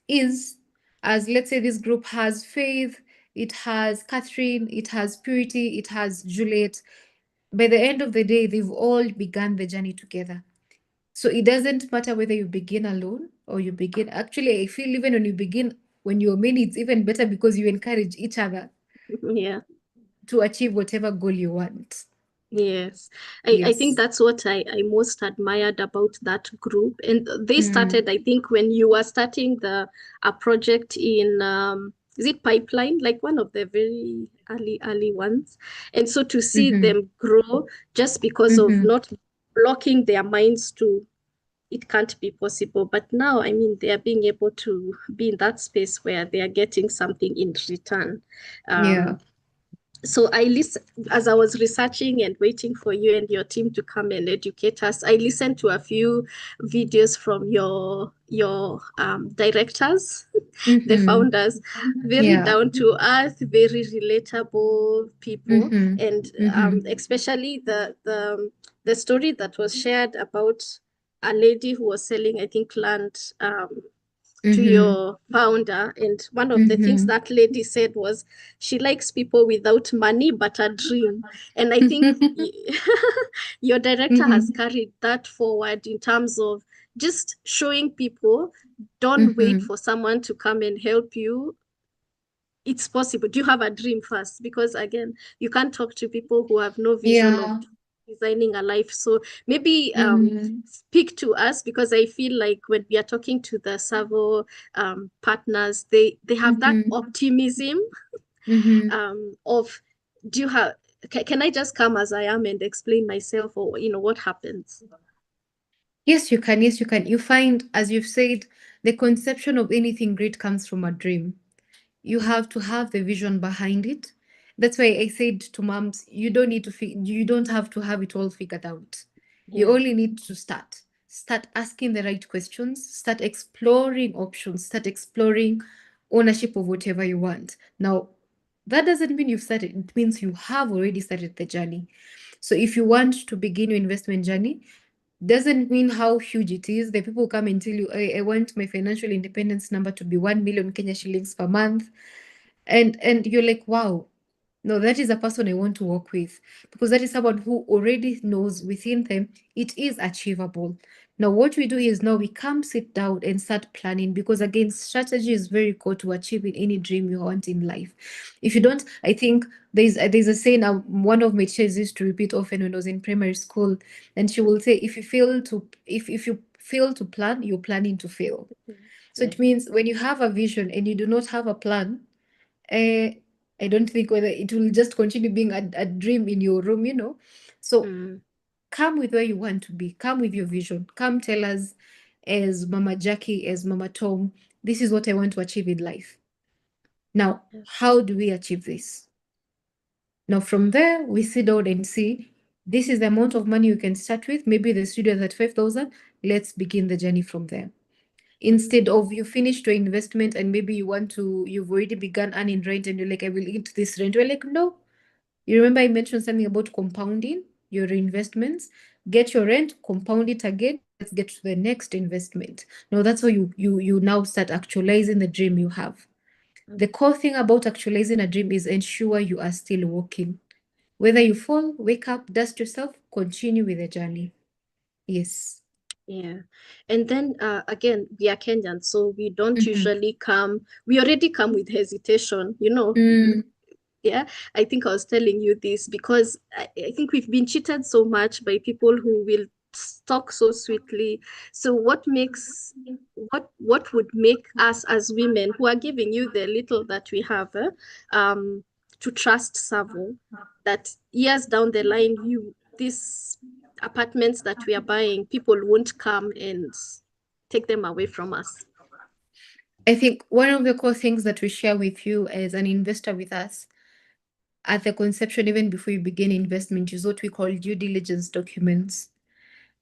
Speaker 2: is, as let's say this group has Faith, it has Catherine, it has Purity, it has Juliet. By the end of the day, they've all begun the journey together. So it doesn't matter whether you begin alone or you begin. Actually, I feel even when you begin, when you're many, it's even better because you encourage each other to achieve whatever goal you want.
Speaker 1: Yes, I think that's what I most admired about that group. And they started, I think, when you were starting a project in, is it Pipeline? Like one of the very early ones. And so to see them grow just because of not blocking their minds to, it can't be possible. But now, I mean, they are being able to be in that space where they are getting something in return. So as I was researching and waiting for you and your team to come and educate us, I listened to a few videos from your directors, the founders, very down to earth, very relatable people, and especially the story that was shared about a lady who was selling, I think, land to your founder, and one of the things that lady said was she likes people without money but a dream. And I think your director has carried that forward in terms of just showing people, don't wait for someone to come and help you. It's possible. Do you have a dream first? Because again, you can't talk to people who have no vision of designing a life. So maybe speak to us, because I feel like when we are talking to the Tsavo partners, they have that optimism of, do you have, can I just come as I am and explain myself, or what happens?
Speaker 2: Yes, you can. Yes, you can. You find, as you've said, the conception of anything great comes from a dream. You have to have the vision behind it. That's why I said to moms, you don't need to you don't have to have it all figured out. You only need to start asking the right questions, start exploring options, start exploring ownership of whatever you want. Now, that doesn't mean you've started, it means you have already started the journey. So if you want to begin your investment journey, doesn't mean how huge it is. The people come and tell you, I want my financial independence number to be 1 million Kenya shillings per month. And you're like, wow, no, that is a person I want to work with, because that is someone who already knows within them it is achievable. Now, what we do is now we come sit down and start planning, because again, strategy is very core to achieving any dream you want in life. If you don't, I think there's a saying one of my teachers used to repeat often when I was in primary school, and she will say, if you fail to plan, you're planning to fail. So it means when you have a vision and you do not have a plan, I don't think whether it will just continue being a dream in your room. So come with where you want to be. Come with your vision. Come tell us, as Mama Jackie, as Mama Tom, this is what I want to achieve in life. Now, how do we achieve this? Now, from there, we sit down and see, this is the amount of money you can start with. Maybe the studio is at 5,000. Let's begin the journey from there. Instead of you finished your investment and maybe you've already begun earning rent and you're like, I will eat this rent. We're like, no. You remember I mentioned something about compounding your investments. Get your rent, compound it again. Let's get to the next investment. Now that's how you now start actualizing the dream you have. The core thing about actualizing a dream is ensure you are still walking. Whether you fall, wake up, dust yourself, continue with the journey. Yes.
Speaker 1: Yeah. And then again, we are Kenyans, so we don't usually come, we already come with hesitation, Yeah, I think I was telling you this because I think we've been cheated so much by people who will talk so sweetly. So what would make us as women who are giving you the little that we have, to trust Tsavo, that years down the line, these apartments that we are buying, people won't come and take them away from us?
Speaker 2: I think one of the core things that we share with you as an investor with us at the conception, even before you begin investment, is what we call due diligence documents.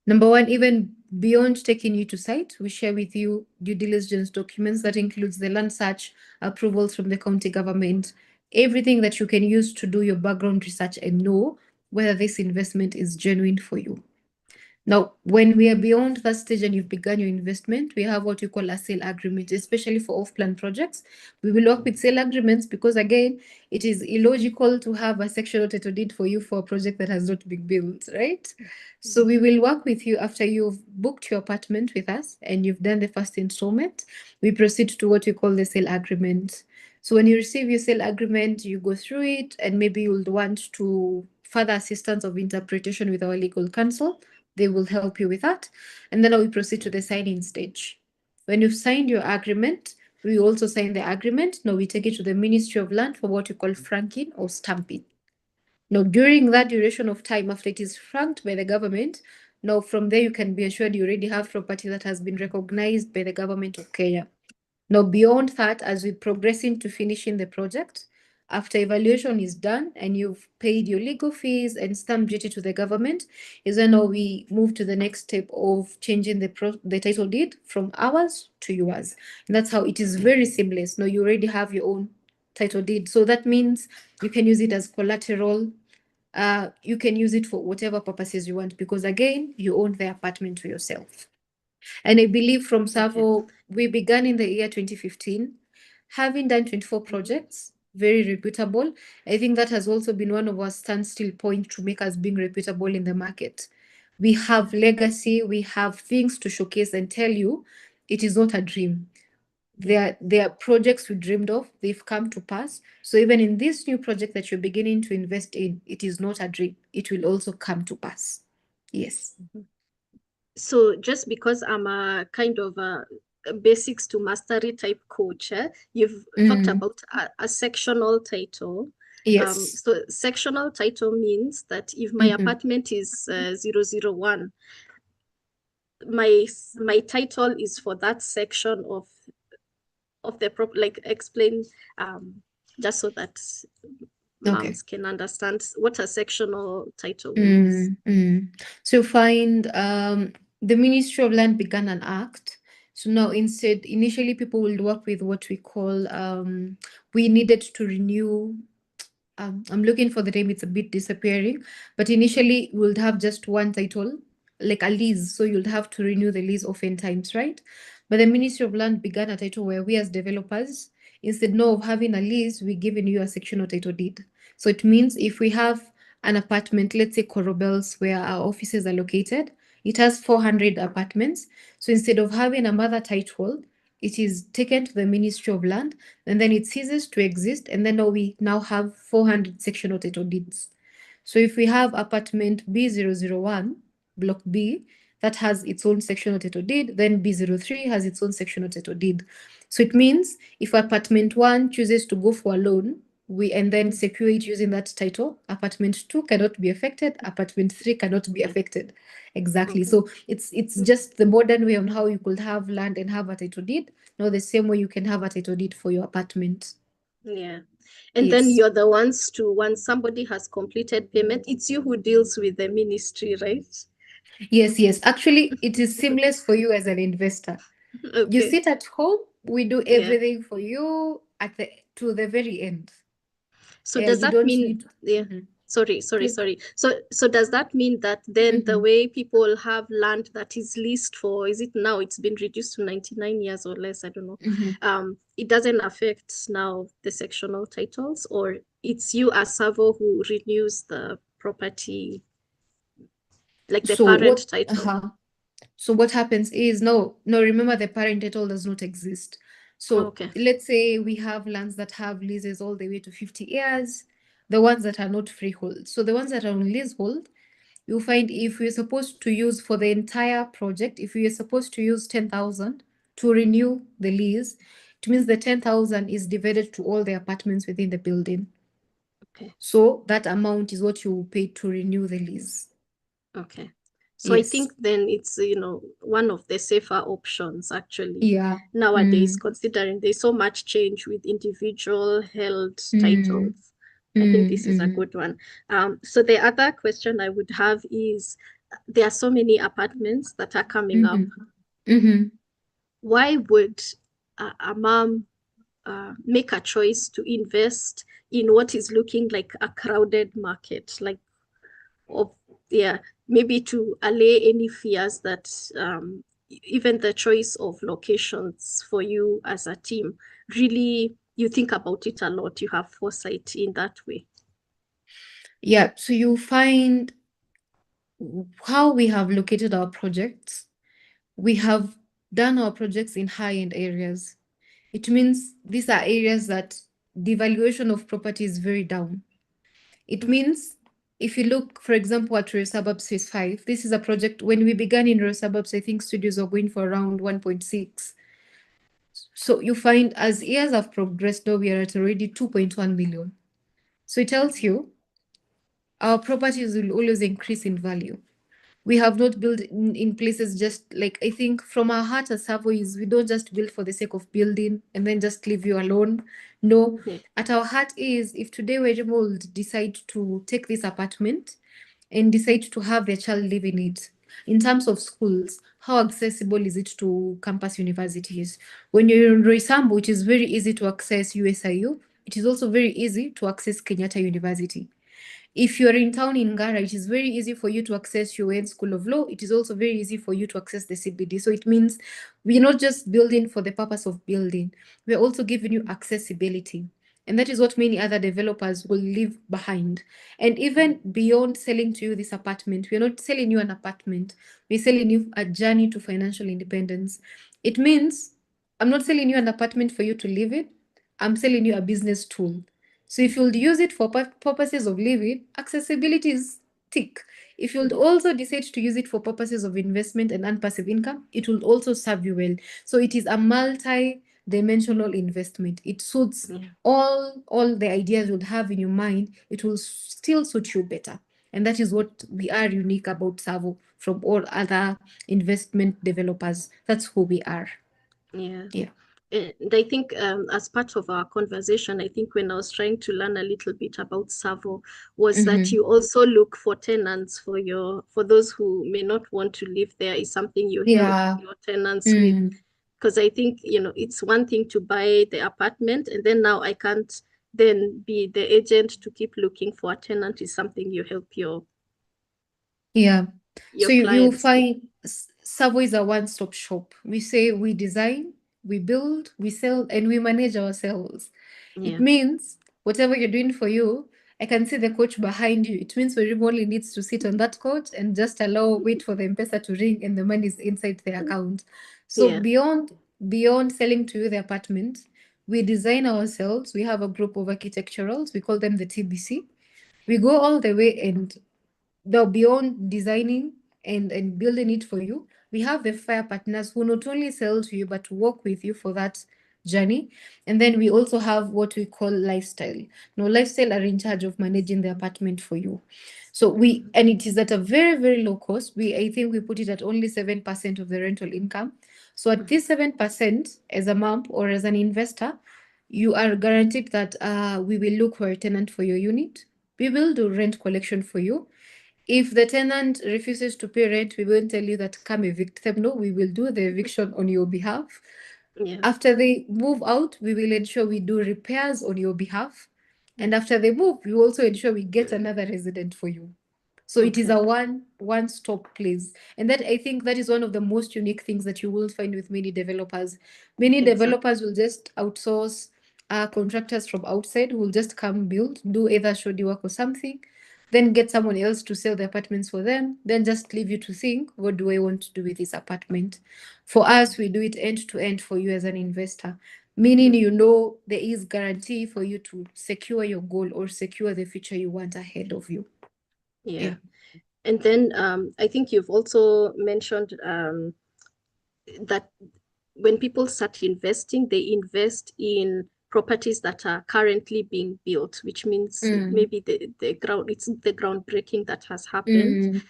Speaker 2: Number one, even beyond taking you to site, we share with you due diligence documents that includes the land search, approvals from the county government, everything that you can use to do your background research and know whether this investment is genuine for you. Now, when we are beyond that stage and you've begun your investment, we have what we call a sale agreement, especially for off-plan projects. We will work with sale agreements because, again, it is illogical to have a sectional title deed for you for a project that has not been built, right? So we will work with you after you've booked your apartment with us and you've done the first installment. We proceed to what we call the sale agreement. So when you receive your sale agreement, you go through it, and maybe you'll want to further assistance of interpretation with our legal counsel. They will help you with that. And then we proceed to the signing stage. When you've signed your agreement, we also sign the agreement. Now we take it to the Ministry of Land for what we call franking or stamping. Now, during that duration of time, after it is franked by the government, now from there you can be assured you already have property that has been recognized by the government of Kenya. Now, beyond that, as we progress into finishing the project, after evaluation is done and you've paid your legal fees and stamp duty to the government, is when now we move to the next step of changing the title deed from ours to yours. And that's how it is very seamless. Now you already have your own title deed. So that means you can use it as collateral. You can use it for whatever purposes you want, because again, you own the apartment to yourself. And I believe from
Speaker 1: Okay.
Speaker 2: Tsavo, we began in the year 2015, having done 24 projects, very reputable. I think that has also been one of our standstill points to make us being reputable in the market. We have legacy, we have things to showcase and tell you it is not a dream. There are projects we dreamed of, they've come to pass. So even in this new project that you're beginning to invest in, it is not a dream. It will also come to pass. Yes.
Speaker 1: So just because I'm a kind of a basics to mastery type coach, you've talked about a sectional title.
Speaker 2: Yes.
Speaker 1: So sectional title means that if my apartment is 001, my title is for that section of the prop, like explain just so that moms can understand what a sectional title means.
Speaker 2: So find the Ministry of Land began an act. So now initially people will work with what we call we needed to renew. I'm looking for the name, it's a bit disappearing, but initially we would have just one title, like a lease. So you'd have to renew the lease oftentimes, right? But the Ministry of Land began a title where we as developers, instead of having a lease, we're giving you a sectional title deed. So it means if we have an apartment, let's say Corobels, where our offices are located, it has 400 apartments. So instead of having a mother title, it is taken to the Ministry of Land, and then it ceases to exist, and then we now have 400 sectional title deeds. So if we have apartment B001, block B, that has its own sectional title deed, then B03 has its own sectional title deed. So it means if apartment 1 chooses to go for a loan, and then secure it using that title, apartment 2 cannot be affected, apartment 3 cannot be affected. Exactly. So it's just the modern way on how you could have land and have a title deed. Now the same way you can have a title deed for your apartment.
Speaker 1: Yeah. And then you're the ones to, once somebody has completed payment, it's you who deals with the ministry, right?
Speaker 2: Yes. Actually, it is seamless for you as an investor. You
Speaker 1: Okay.
Speaker 2: sit at home, we do everything for you to the very end.
Speaker 1: So does
Speaker 2: You
Speaker 1: that
Speaker 2: don't
Speaker 1: mean,
Speaker 2: need.
Speaker 1: sorry. So does that mean that then the way people have land that is leased for, is it now it's been reduced to 99 years or less? I don't know. It doesn't affect now the sectional titles, or it's you as Tsavo who renews the property, like the parent title?
Speaker 2: So what happens is, no, remember the parent title does not exist. So let's say we have lands that have leases all the way to 50 years, the ones that are not freehold. So the ones that are on leasehold, you'll find if we're supposed to use for the entire project, if we are supposed to use 10,000 to renew the lease, it means the 10,000 is divided to all the apartments within the building.
Speaker 1: Okay.
Speaker 2: So that amount is what you will pay to renew the lease.
Speaker 1: Okay. So I think then it's, one of the safer options actually. Nowadays, considering there's so much change with individual held titles. I think this is a good one. So the other question I would have is, there are so many apartments that are coming up. Why would a mom make a choice to invest in what is looking like a crowded market, like maybe to allay any fears that even the choice of locations for you as a team, really you think about it a lot, you have foresight in that way?
Speaker 2: Yeah, so you find how we have located our projects. We have done our projects in high-end areas. It means these are areas that the valuation of property is very down. It means if you look, for example, at Rio Suburbs Phase 5, this is a project, when we began in Rio Suburbs, I think studios were going for around 1.6. So you find as years have progressed, now we are at already 2.1 million. So it tells you our properties will always increase in value. We have not built in places just like, I think from our heart as Tsavo is, we don't just build for the sake of building and then just leave you alone. No, at our heart is, if today we're able to decide to take this apartment and decide to have their child live in it, in terms of schools, how accessible is it to campus universities? When you're in Roysambu, it is very easy to access USIU. It is also very easy to access Kenyatta University. If you're in town in Ngara, it is very easy for you to access 𝐷𝐿 School of Law. It is also very easy for you to access the CBD. So it means we're not just building for the purpose of building. We're also giving you accessibility. And that is what many other developers will leave behind. And even beyond selling to you this apartment, we're not selling you an apartment. We're selling you a journey to financial independence. It means I'm not selling you an apartment for you to live in. I'm selling you a business tool. So if you'll use it for purposes of living, accessibility is tick. If you'll also decide to use it for purposes of investment and earn passive income, it will also serve you well. So it is a multi-dimensional investment. It suits all the ideas you'll have in your mind. It will still suit you better. And that is what we are unique about Tsavo from all other investment developers. That's who we are.
Speaker 1: Yeah.
Speaker 2: Yeah.
Speaker 1: And I think as part of our conversation, I think when I was trying to learn a little bit about Tsavo was that you also look for tenants for those who may not want to live there, is something you help your tenants with. Because I think, it's one thing to buy the apartment and then now I can't then be the agent to keep looking for a tenant, is something you help your
Speaker 2: So you
Speaker 1: clients.
Speaker 2: find Tsavo is a one-stop shop. We say we design, we build, we sell, and we manage ourselves. It means whatever you're doing for you, I can see the coach behind you. It means Werimu only needs to sit on that coach and just wait for the M-Pesa to ring and the money is inside the account. So beyond selling to you the apartment, we design ourselves. We have a group of architecturals. We call them the TBC. We go all the way and beyond designing and building it for you, we have the FIRE partners who not only sell to you, but work with you for that journey. And then we also have what we call lifestyle. Now, lifestyle are in charge of managing the apartment for you. So and it is at a very, very low cost. I think we put it at only 7% of the rental income. So at this 7%, as a mom or as an investor, you are guaranteed that we will look for a tenant for your unit. We will do rent collection for you. If the tenant refuses to pay rent, we won't tell you that come evict them. No, we will do the eviction on your behalf. After they move out, we will ensure we do repairs on your behalf. And after they move, we also ensure we get another resident for you. So it is a one-stop place. And that, I think, that is one of the most unique things that you will find with many developers. Many developers will just outsource contractors from outside who will just come build, do either shoddy work or something, then get someone else to sell the apartments for them, then just leave you to think, what do I want to do with this apartment? For us, we do it end to end for you as an investor, meaning there is guarantee for you to secure your goal or secure the future you want ahead of you.
Speaker 1: Yeah. And then I think you've also mentioned that when people start investing, they invest in properties that are currently being built, which means maybe it's the groundbreaking that has happened.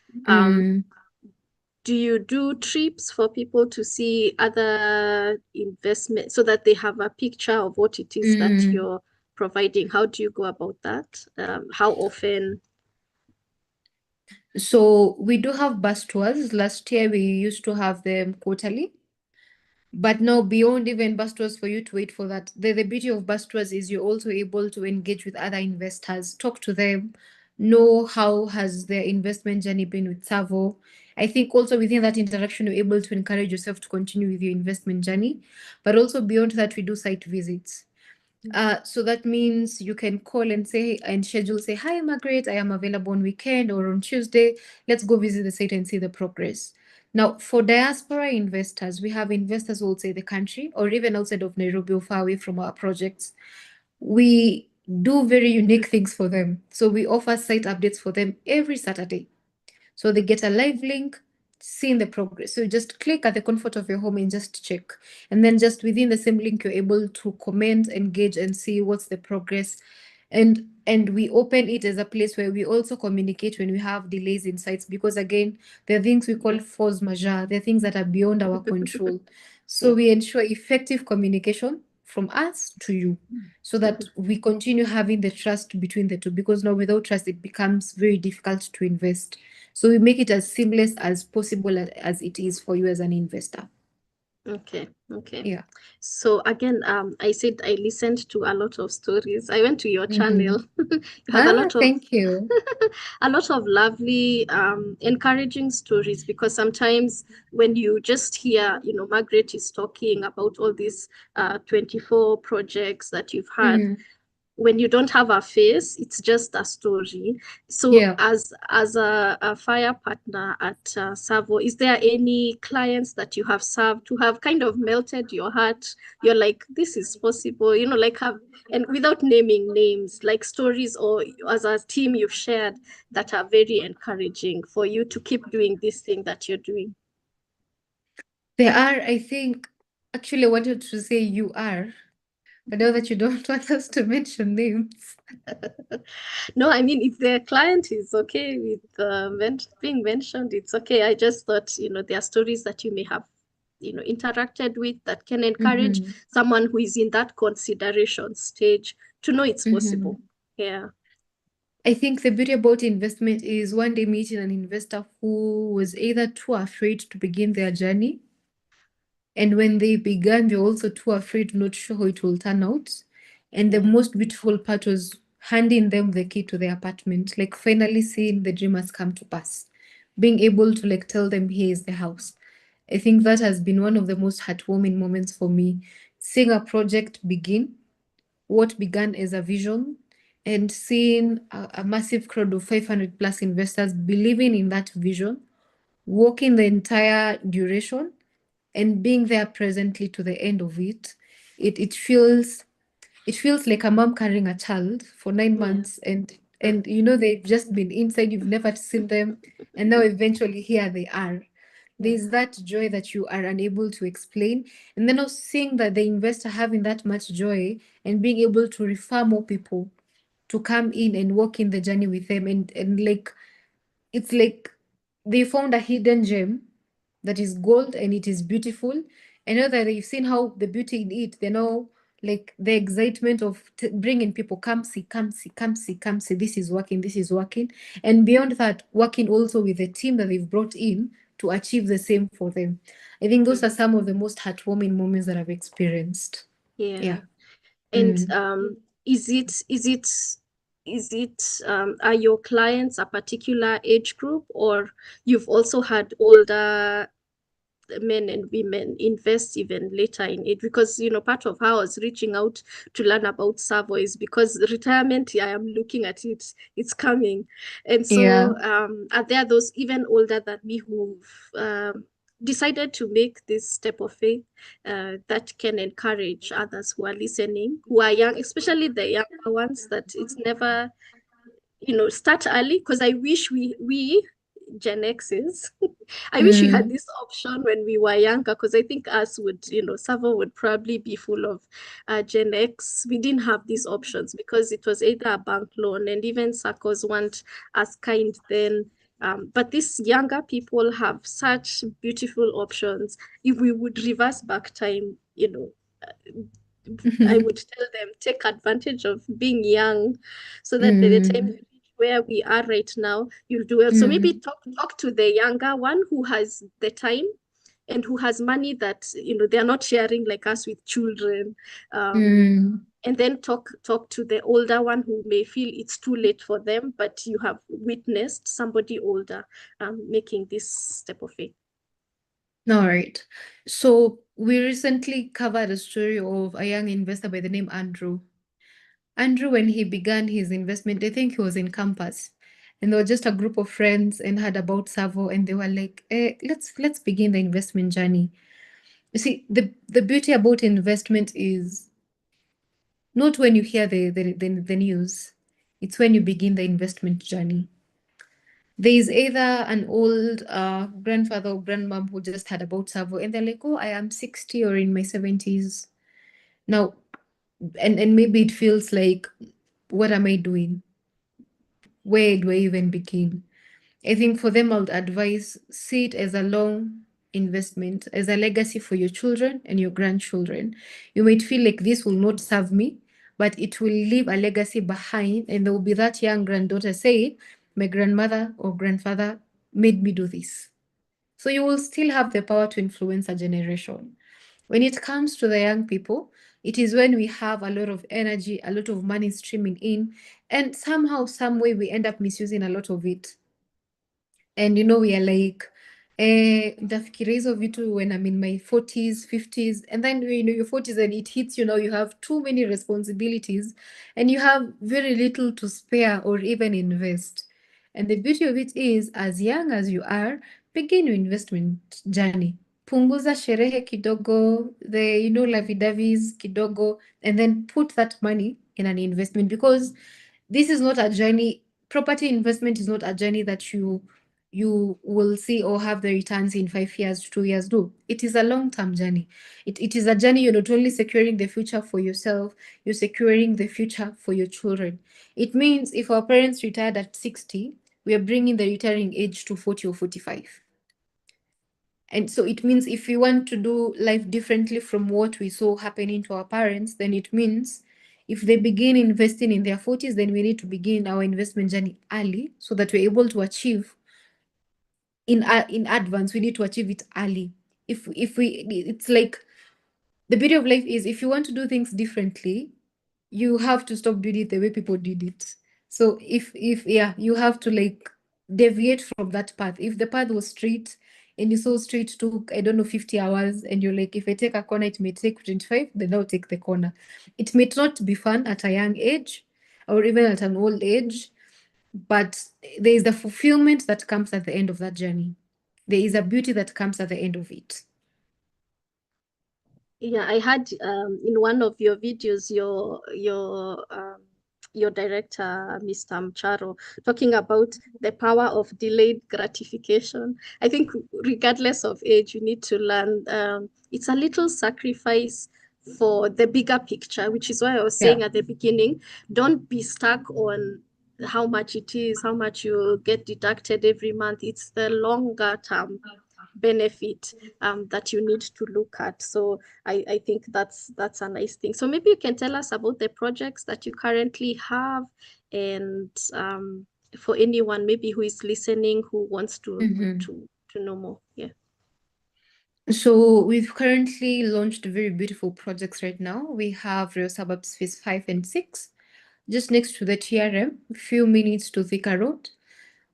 Speaker 1: Do you do trips for people to see other investment so that they have a picture of what it is that you're providing? How do you go about that? How often?
Speaker 2: So we do have bus tours. Last year we used to have them quarterly. But now beyond even bus tours for you to wait for that, the beauty of bus tours is you're also able to engage with other investors, talk to them, know how has their investment journey been with Tsavo. I think also within that interaction, you're able to encourage yourself to continue with your investment journey. But also beyond that, we do site visits. So that means you can call and schedule, say, hi, Margaret, I am available on weekend or on Tuesday. Let's go visit the site and see the progress. Now, for diaspora investors, we have investors who outside the country or even outside of Nairobi or far away from our projects. We do very unique things for them. So we offer site updates for them every Saturday. So they get a live link, seeing the progress. So you just click at the comfort of your home and just check. And then just within the same link, you're able to comment, engage, and see what's the progress. And we open it as a place where we also communicate when we have delays in sites, because again, there are things we call force majeure. There are things that are beyond our control. So we ensure effective communication from us to you so that we continue having the trust between the two, because now without trust, it becomes very difficult to invest. So we make it as seamless as possible as it is for you as an investor.
Speaker 1: Okay.
Speaker 2: Yeah.
Speaker 1: So again, I said I listened to a lot of stories. I went to your channel. You have
Speaker 2: Thank you.
Speaker 1: a lot of lovely, encouraging stories, because sometimes when you just hear, Margaret is talking about all these 24 projects that you've had, when you don't have a face, it's just a story. So
Speaker 2: Yeah.
Speaker 1: as a fire partner at Tsavo, is there any clients that you have served who have kind of melted your heart? You're like, this is possible, like have, and without naming names, like stories, or as a team you've shared that are very encouraging for you to keep doing this thing that you're doing.
Speaker 2: There are, I think, actually, I wanted to say you are, but now that you don't want us to mention names.
Speaker 1: No, I mean, if the client is okay with being mentioned, it's okay. I just thought, there are stories that you may have, interacted with that can encourage someone who is in that consideration stage to know it's possible. Yeah.
Speaker 2: I think the beauty about investment is one day meeting an investor who was either too afraid to begin their journey, and when they began, they're also too afraid, not sure how it will turn out. And the most beautiful part was handing them the key to their apartment, like finally seeing the dream has come to pass, being able to like tell them, here is the house. I think that has been one of the most heartwarming moments for me, seeing a project begin, what began as a vision, and seeing a massive crowd of 500 plus investors believing in that vision, working the entire duration, and being there presently to the end of it. It feels like a mom carrying a child for 9 months, and they've just been inside, you've never seen them, and now eventually here they are. There's that joy that you are unable to explain, and then also seeing that the investor having that much joy and being able to refer more people to come in and walk in the journey with them, and like it's like they found a hidden gem that is gold and it is beautiful. I know that they've seen how the beauty in it. They know like the excitement of bringing people, come see, come see, come see, come see. This is working. This is working. And beyond that, working also with the team that they've brought in to achieve the same for them. I think those are some of the most heartwarming moments that I've experienced.
Speaker 1: Yeah.
Speaker 2: Yeah.
Speaker 1: And is it are your clients a particular age group, or you've also had older men and women invest even later in it? Because part of how I was reaching out to learn about Tsavo is because retirement, I am looking at it, it's coming. And
Speaker 2: Yeah.
Speaker 1: so are there those even older than me who've decided to make this step of faith that can encourage others who are listening, who are young, especially the younger ones, that it's never, start early? Because I wish we Gen X's, I wish we had this option when we were younger, because I think us would, Tsavo would probably be full of Gen X. We didn't have these options because it was either a bank loan, and even circles weren't as kind then. But these younger people have such beautiful options. If we would reverse back time, I would tell them, take advantage of being young so that by the time you reach where we are right now, you'll do well. So maybe talk to the younger one who has the time and who has money that, they're not sharing like us with children. And then talk to the older one who may feel it's too late for them, but you have witnessed somebody older making this step of faith.
Speaker 2: All right. So we recently covered a story of a young investor by the name Andrew. Andrew, when he began his investment, I think he was in campus, and there were just a group of friends and heard about Tsavo, and they were like, let's begin the investment journey. You see, the beauty about investment is not when you hear the news, it's when you begin the investment journey. There is either an old grandfather or grandmom who just heard about Tsavo, and they're like, oh, I am 60 or in my 70s. Now, and maybe it feels like, what am I doing? Where do I even begin? I think for them, I would advise, see it as a long investment, as a legacy for your children and your grandchildren. You might feel like this will not serve me, but it will leave a legacy behind, and there will be that young granddaughter say, my grandmother or grandfather made me do this. So you will still have the power to influence a generation. When it comes to the young people, it is when we have a lot of energy, a lot of money streaming in, and somehow, some way, we end up misusing a lot of it. And we are like, nitafikiria hizo vitu when I'm in my 40s, 50s, and then your 40s and it hits, you have too many responsibilities and you have very little to spare or even invest. And the beauty of it is, as young as you are, begin your investment journey. Punguza sherehe kidogo, the lavidavis kidogo, and then put that money in an investment, because this is not a journey. Property investment is not a journey that you will see or have the returns in 5 years, 2 years. No, it is a long-term journey. It is a journey. You're not only securing the future for yourself, you're securing the future for your children. It means if our parents retired at 60, we are bringing the retiring age to 40 or 45. And so it means if we want to do life differently from what we saw happening to our parents, then it means if they begin investing in their 40s, then we need to begin our investment journey early so that we're able to achieve in advance. We need to achieve it early. It's like the beauty of life is, if you want to do things differently, you have to stop doing it the way people did it. So if yeah, you have to like deviate from that path. If the path was straight and you saw straight took, I don't know, 50 hours, and you're like, if I take a corner, it may take 25, then I'll take the corner. It may not be fun at a young age or even at an old age, but there is the fulfillment that comes at the end of that journey. There is a beauty that comes at the end of it.
Speaker 1: Yeah, I had in one of your videos your director, Mr. Mcharo, talking about the power of delayed gratification. I think regardless of age, you need to learn it's a little sacrifice for the bigger picture, which is why I was saying at the beginning, don't be stuck on how much it is, how much you get deducted every month. It's the longer term benefit that you need to look at. So I think that's a nice thing. So maybe you can tell us about the projects that you currently have, and for anyone maybe who is listening who wants to know more. Yeah.
Speaker 2: So we've currently launched very beautiful projects right now. We have real suburbs phase 5 and 6, just next to the TRM, a few minutes to Thika Road.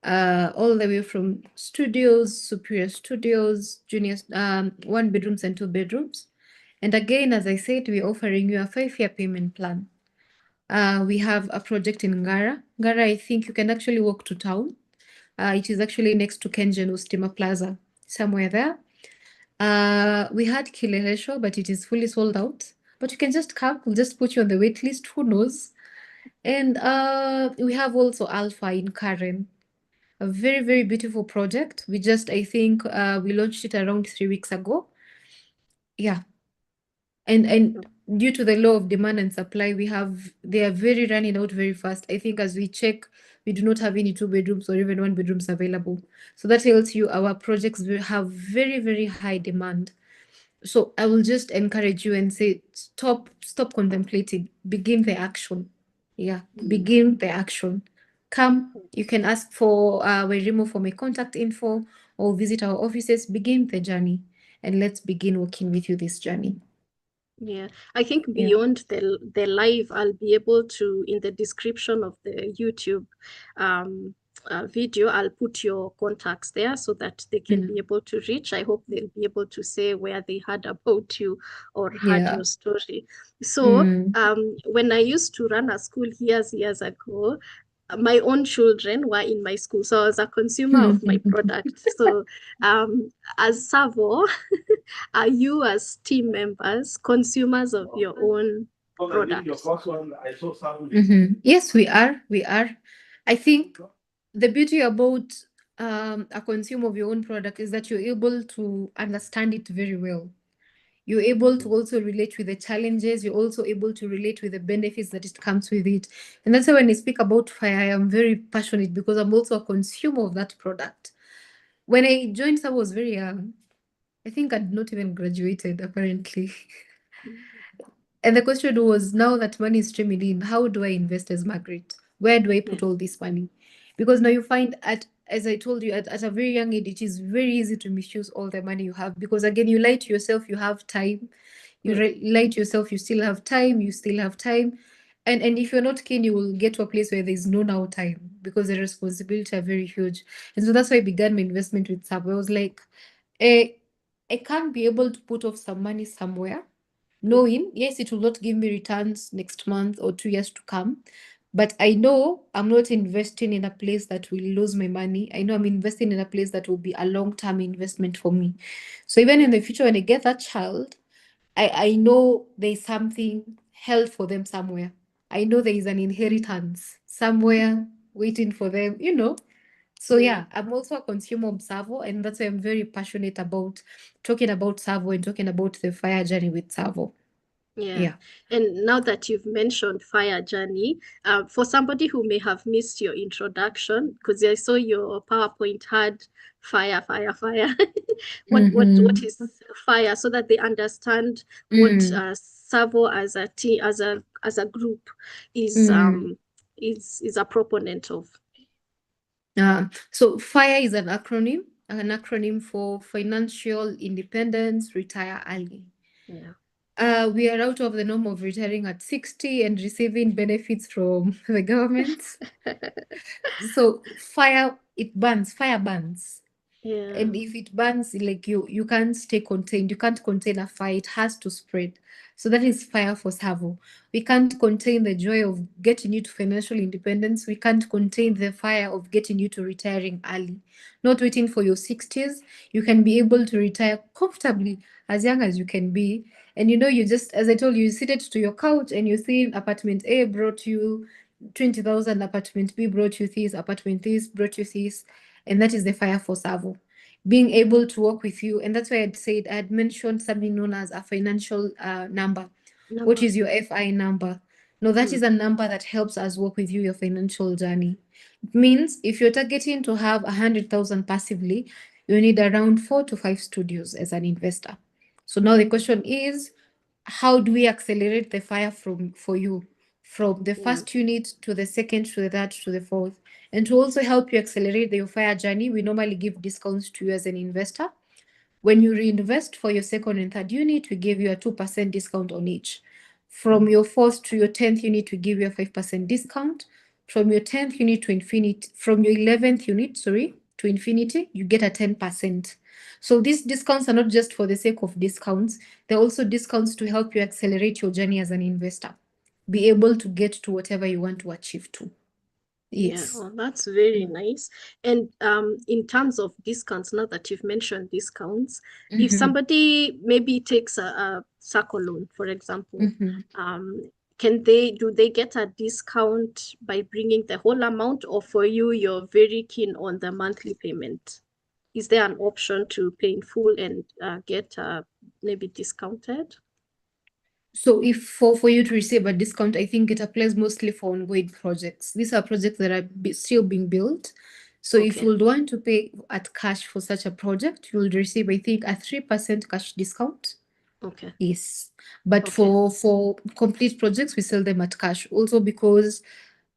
Speaker 2: All the way from studios, superior studios, junior, 1 bedrooms and 2 bedrooms. And again, as I said, we're offering you a 5-year payment plan. We have a project in Ngara. Ngara, I think you can actually walk to town. It is actually next to 𝐾𝐵𝐺𝐻 Plaza, somewhere there. We had Kileleshwa, but it is fully sold out. But you can just come, we'll just put you on the wait list, who knows? And we have also Alpha in Karen, a very, very beautiful project. We just, I think, we launched it around 3 weeks ago. Yeah. And due to the law of demand and supply, they are very running out very fast. I think as we check, we do not have any 2 bedrooms or even 1 bedrooms available. So that tells you our projects will have very, very high demand. So I will just encourage you and say, stop contemplating, begin the action. Yeah, begin the action. Come, you can ask for Werimo for my contact info or visit our offices, begin the journey, and let's begin working with you this journey.
Speaker 1: Yeah, I think beyond the live, I'll be able to, in the description of the YouTube video, I'll put your contacts there so that they can be able to reach. I hope they'll be able to say where they heard about you or heard your story. So when I used to run a school years ago, my own children were in my school, so I was a consumer of my product. So as Tsavo, are you as team members consumers of your own product?
Speaker 2: Yes, we are. I think the beauty about a consumer of your own product is that you're able to understand it very well. You're able to also relate with the challenges. You're also able to relate with the benefits that it comes with it. And that's why when I speak about fire, I am very passionate because I'm also a consumer of that product. When I joined, I was very young. I think I'd not even graduated, apparently. And the question was, now that money is streaming in, how do I invest as Margaret? Where do I put all this money? Because now you find at as I told you, at a very young age, it is very easy to misuse all the money you have, because again, you lie to yourself, you have time. You
Speaker 1: Mm.
Speaker 2: lie to yourself, you still have time, you still have time. And if you're not keen, you will get to a place where there's no now time, because the responsibility are very huge. And so that's why I began my investment with Tsavo. I was like, I can't be able to put off some money somewhere,
Speaker 1: Mm.
Speaker 2: knowing, yes, it will not give me returns next month or 2 years to come. But I know I'm not investing in a place that will lose my money. I know I'm investing in a place that will be a long-term investment for me. So even in the future, when I get that child, I know there's something held for them somewhere. I know there is an inheritance somewhere waiting for them, you know. So
Speaker 1: Yeah.
Speaker 2: yeah, I'm also a consumer of Tsavo, and that's why I'm very passionate about talking about Tsavo and talking about the fire journey with Tsavo.
Speaker 1: Yeah.
Speaker 2: Yeah.
Speaker 1: And now that you've mentioned Fire Journey, for somebody who may have missed your introduction, because I saw your PowerPoint had fire, fire, fire. What
Speaker 2: Mm-hmm.
Speaker 1: is fire, so that they understand what
Speaker 2: Mm.
Speaker 1: Tsavo as a team, as a group is
Speaker 2: Mm.
Speaker 1: um is a proponent of.
Speaker 2: So FIRE is an acronym for Financial Independence, Retire Early.
Speaker 1: Yeah.
Speaker 2: We are out of the norm of retiring at 60 and receiving benefits from the government. So fire burns.
Speaker 1: Yeah.
Speaker 2: And if it burns, like you can't stay contained. You can't contain a fire. It has to spread. So that is fire for Savo. We can't contain the joy of getting you to financial independence. We can't contain the fire of getting you to retiring early. Not waiting for your 60s. You can be able to retire comfortably as young as you can be. And you know, you just, as I told you, you seated to your couch and you see apartment A brought you 20,000, apartment B brought you this, apartment this brought you this. And that is the fire for Savo, being able to work with you. And that's why I'd mentioned something known as a financial number. What
Speaker 1: Number.
Speaker 2: is your FI number? No, that
Speaker 1: Mm.
Speaker 2: is a number that helps us work with you, your financial journey. It means if you're targeting to have 100,000 passively, you need around 4 to 5 studios as an investor. So now the question is, how do we accelerate the fire for you from the
Speaker 1: Yeah.
Speaker 2: first unit to the second to the third to the fourth? And to also help you accelerate the fire journey, we normally give discounts to you as an investor. When you reinvest for your second and third unit, we give you a 2% discount on each. From your fourth to your 10th unit, we give you a 5% discount. From your 10th unit to infinity, from your 11th unit, sorry, to infinity, you get a 10%. So these discounts are not just for the sake of discounts, they're also discounts to help you accelerate your journey as an investor. Be able to get to whatever you want to achieve to.
Speaker 1: Yeah,
Speaker 2: Yes.
Speaker 1: oh, that's very nice. And in terms of discounts, now that you've mentioned discounts, if
Speaker 2: Mm-hmm.
Speaker 1: somebody maybe takes a circle loan, for example,
Speaker 2: Mm-hmm.
Speaker 1: um, do they get a discount by bringing the whole amount, or for you, you're very keen on the monthly payment? Is there an option to pay in full and get maybe discounted?
Speaker 2: So if for you to receive a discount, I think it applies mostly for ongoing projects. These are projects that are still being built. So if you
Speaker 1: Okay,
Speaker 2: would want to pay at cash for such a project, you will receive, I think, a 3% cash discount.
Speaker 1: okay,
Speaker 2: Yes. But
Speaker 1: okay.
Speaker 2: for complete projects, we sell them at cash. Also because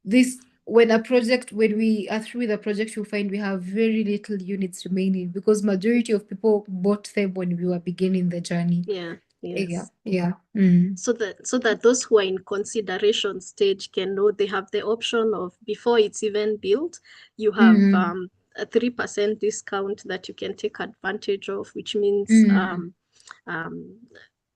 Speaker 2: this when we are through with the project, you'll find we have very little units remaining, because majority of people bought them when we were beginning the journey.
Speaker 1: Yeah,
Speaker 2: Yeah,
Speaker 1: yes.
Speaker 2: yeah. Mm.
Speaker 1: So that those who are in consideration stage can know they have the option of, before it's even built, you have
Speaker 2: Mm.
Speaker 1: a 3% discount that you can take advantage of, which means
Speaker 2: Mm.
Speaker 1: um,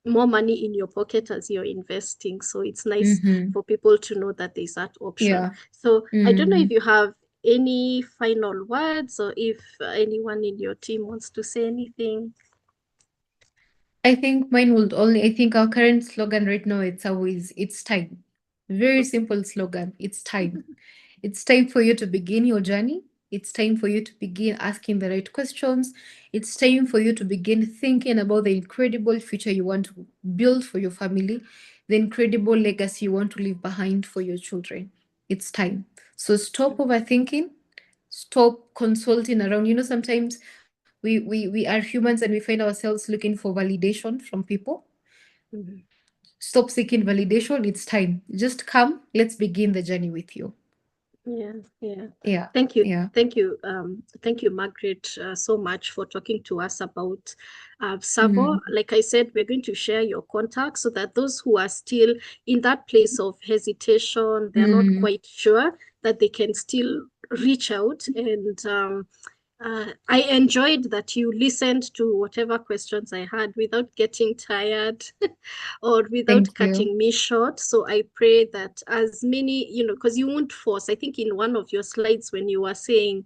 Speaker 1: more money in your pocket as you're investing. So it's nice
Speaker 2: Mm-hmm.
Speaker 1: for people to know that there's that option.
Speaker 2: Yeah.
Speaker 1: So I don't know if
Speaker 2: Mm.
Speaker 1: you have any final words, or if anyone in your team wants to say anything.
Speaker 2: I think mine would only, I think our current slogan right now, it's always, it's time. Very simple slogan. It's time. It's time for you to begin your journey. It's time for you to begin asking the right questions. It's time for you to begin thinking about the incredible future you want to build for your family, the incredible legacy you want to leave behind for your children. It's time. So stop overthinking, stop consulting around. You know, sometimes we are humans and we find ourselves looking for validation from people.
Speaker 1: Mhm.
Speaker 2: Stop seeking validation. It's time. Just come. Let's begin the journey with you. Yeah,
Speaker 1: Thank you.
Speaker 2: yeah.
Speaker 1: Thank you, Margaret, so much for talking to us about Tsavo. Like I said, we're going to share your contact so that those who are still in that place of hesitation, they're not quite sure, that they can still reach out. And I enjoyed that you listened to whatever questions I had without getting tired or without
Speaker 2: Thank you.
Speaker 1: cutting me short. So I pray that as many, because you won't force. I think in one of your slides when you were saying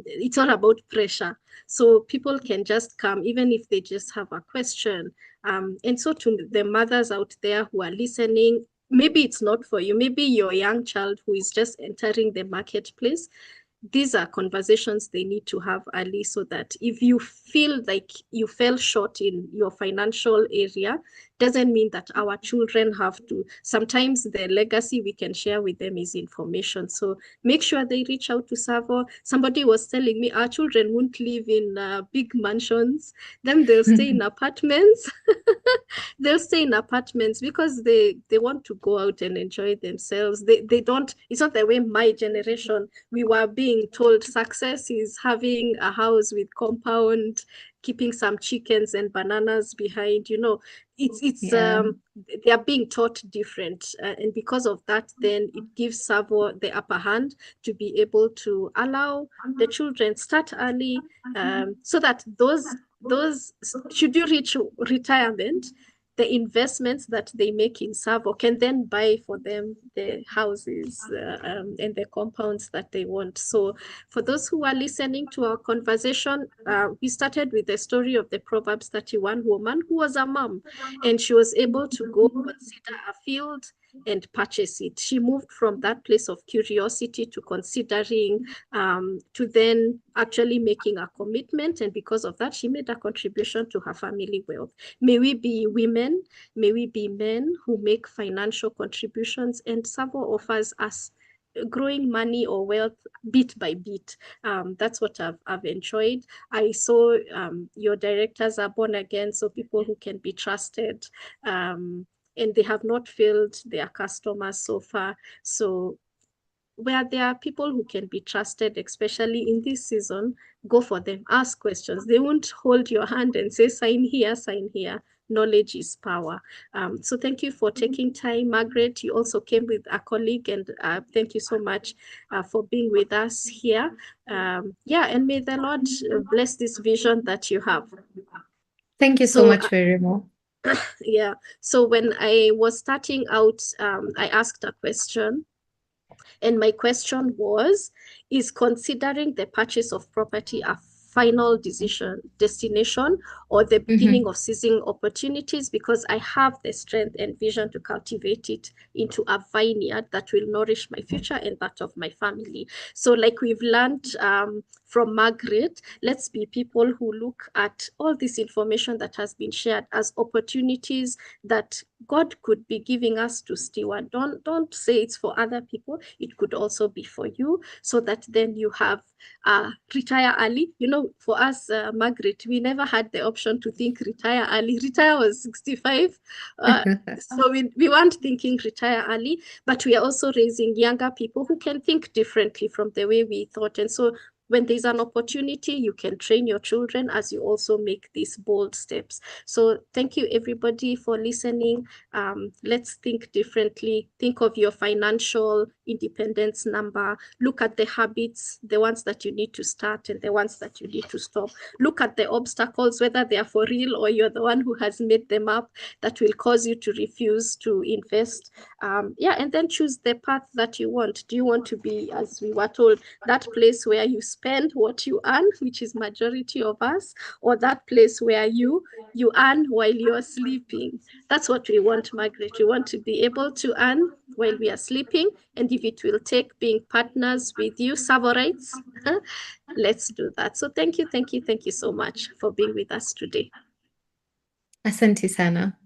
Speaker 1: it's all about pressure. So people can just come, even if they just have a question. And so to the mothers out there who are listening, maybe it's not for you. Maybe your young child who is just entering the marketplace, these are conversations they need to have early, so that if you feel like you fell short in your financial area, doesn't mean that our children have to. Sometimes the legacy we can share with them is information. So make sure they reach out to Tsavo. Somebody was telling me our children won't live in big mansions, then they'll stay in apartments. They'll stay in apartments because they want to go out and enjoy themselves. They don't, it's not the way my generation, we were being told success is having a house with compound, keeping some chickens and bananas behind. It's
Speaker 2: Yeah.
Speaker 1: they are being taught different, and because of that, then it gives Tsavo the upper hand to be able to allow the children start early, so that those should you reach retirement, the investments that they make in Tsavo can then buy for them the houses and the compounds that they want. So for those who are listening to our conversation, we started with the story of the Proverbs 31 woman who was a mom, and she was able to go consider a field and purchase it. She moved from that place of curiosity to considering, to then actually making a commitment. And because of that, she made a contribution to her family wealth. May we be women, may we be men who make financial contributions, and Tsavo offers us growing money or wealth bit by bit. That's what I've enjoyed. I saw your directors are born again, so people who can be trusted, and they have not failed their customers so far. So where there are people who can be trusted, especially in this season, go for them. Ask questions. They won't hold your hand and say, sign here, sign here. Knowledge is power. So thank you for taking time, Margaret. You also came with a colleague, and thank you so much for being with us here. And may the Lord bless this vision that you have.
Speaker 2: Thank you so
Speaker 1: So
Speaker 2: much, Verimo.
Speaker 1: So when I was starting out, I asked a question. And my question was, is considering the purchase of property a final destination, or the beginning of seizing opportunities? Because I have the strength and vision to cultivate it into a vineyard that will nourish my future and that of my family. So like we've learned from Margaret, let's be people who look at all this information that has been shared as opportunities that God could be giving us to steward. Don't say it's for other people. It could also be for you, so that then you have retire early. For us, Margaret, we never had the option to think retire early. Retire was 65. So we weren't thinking retire early, but we are also raising younger people who can think differently from the way we thought. And so when there's an opportunity, you can train your children as you also make these bold steps. So thank you, everybody, for listening. Let's think differently. Think of your financial independence number. Look at the habits, the ones that you need to start and the ones that you need to stop. Look at the obstacles, whether they are for real or you're the one who has made them up, that will cause you to refuse to invest. And then choose the path that you want. Do you want to be, as we were told, that place where you spend what you earn, which is majority of us, or that place where you earn while you're sleeping? That's what we want, Margaret. We want to be able to earn while we are sleeping, and if it will take being partners with you, Tsavorites, let's do that. So thank you so much for being with us today.
Speaker 2: Asante sana.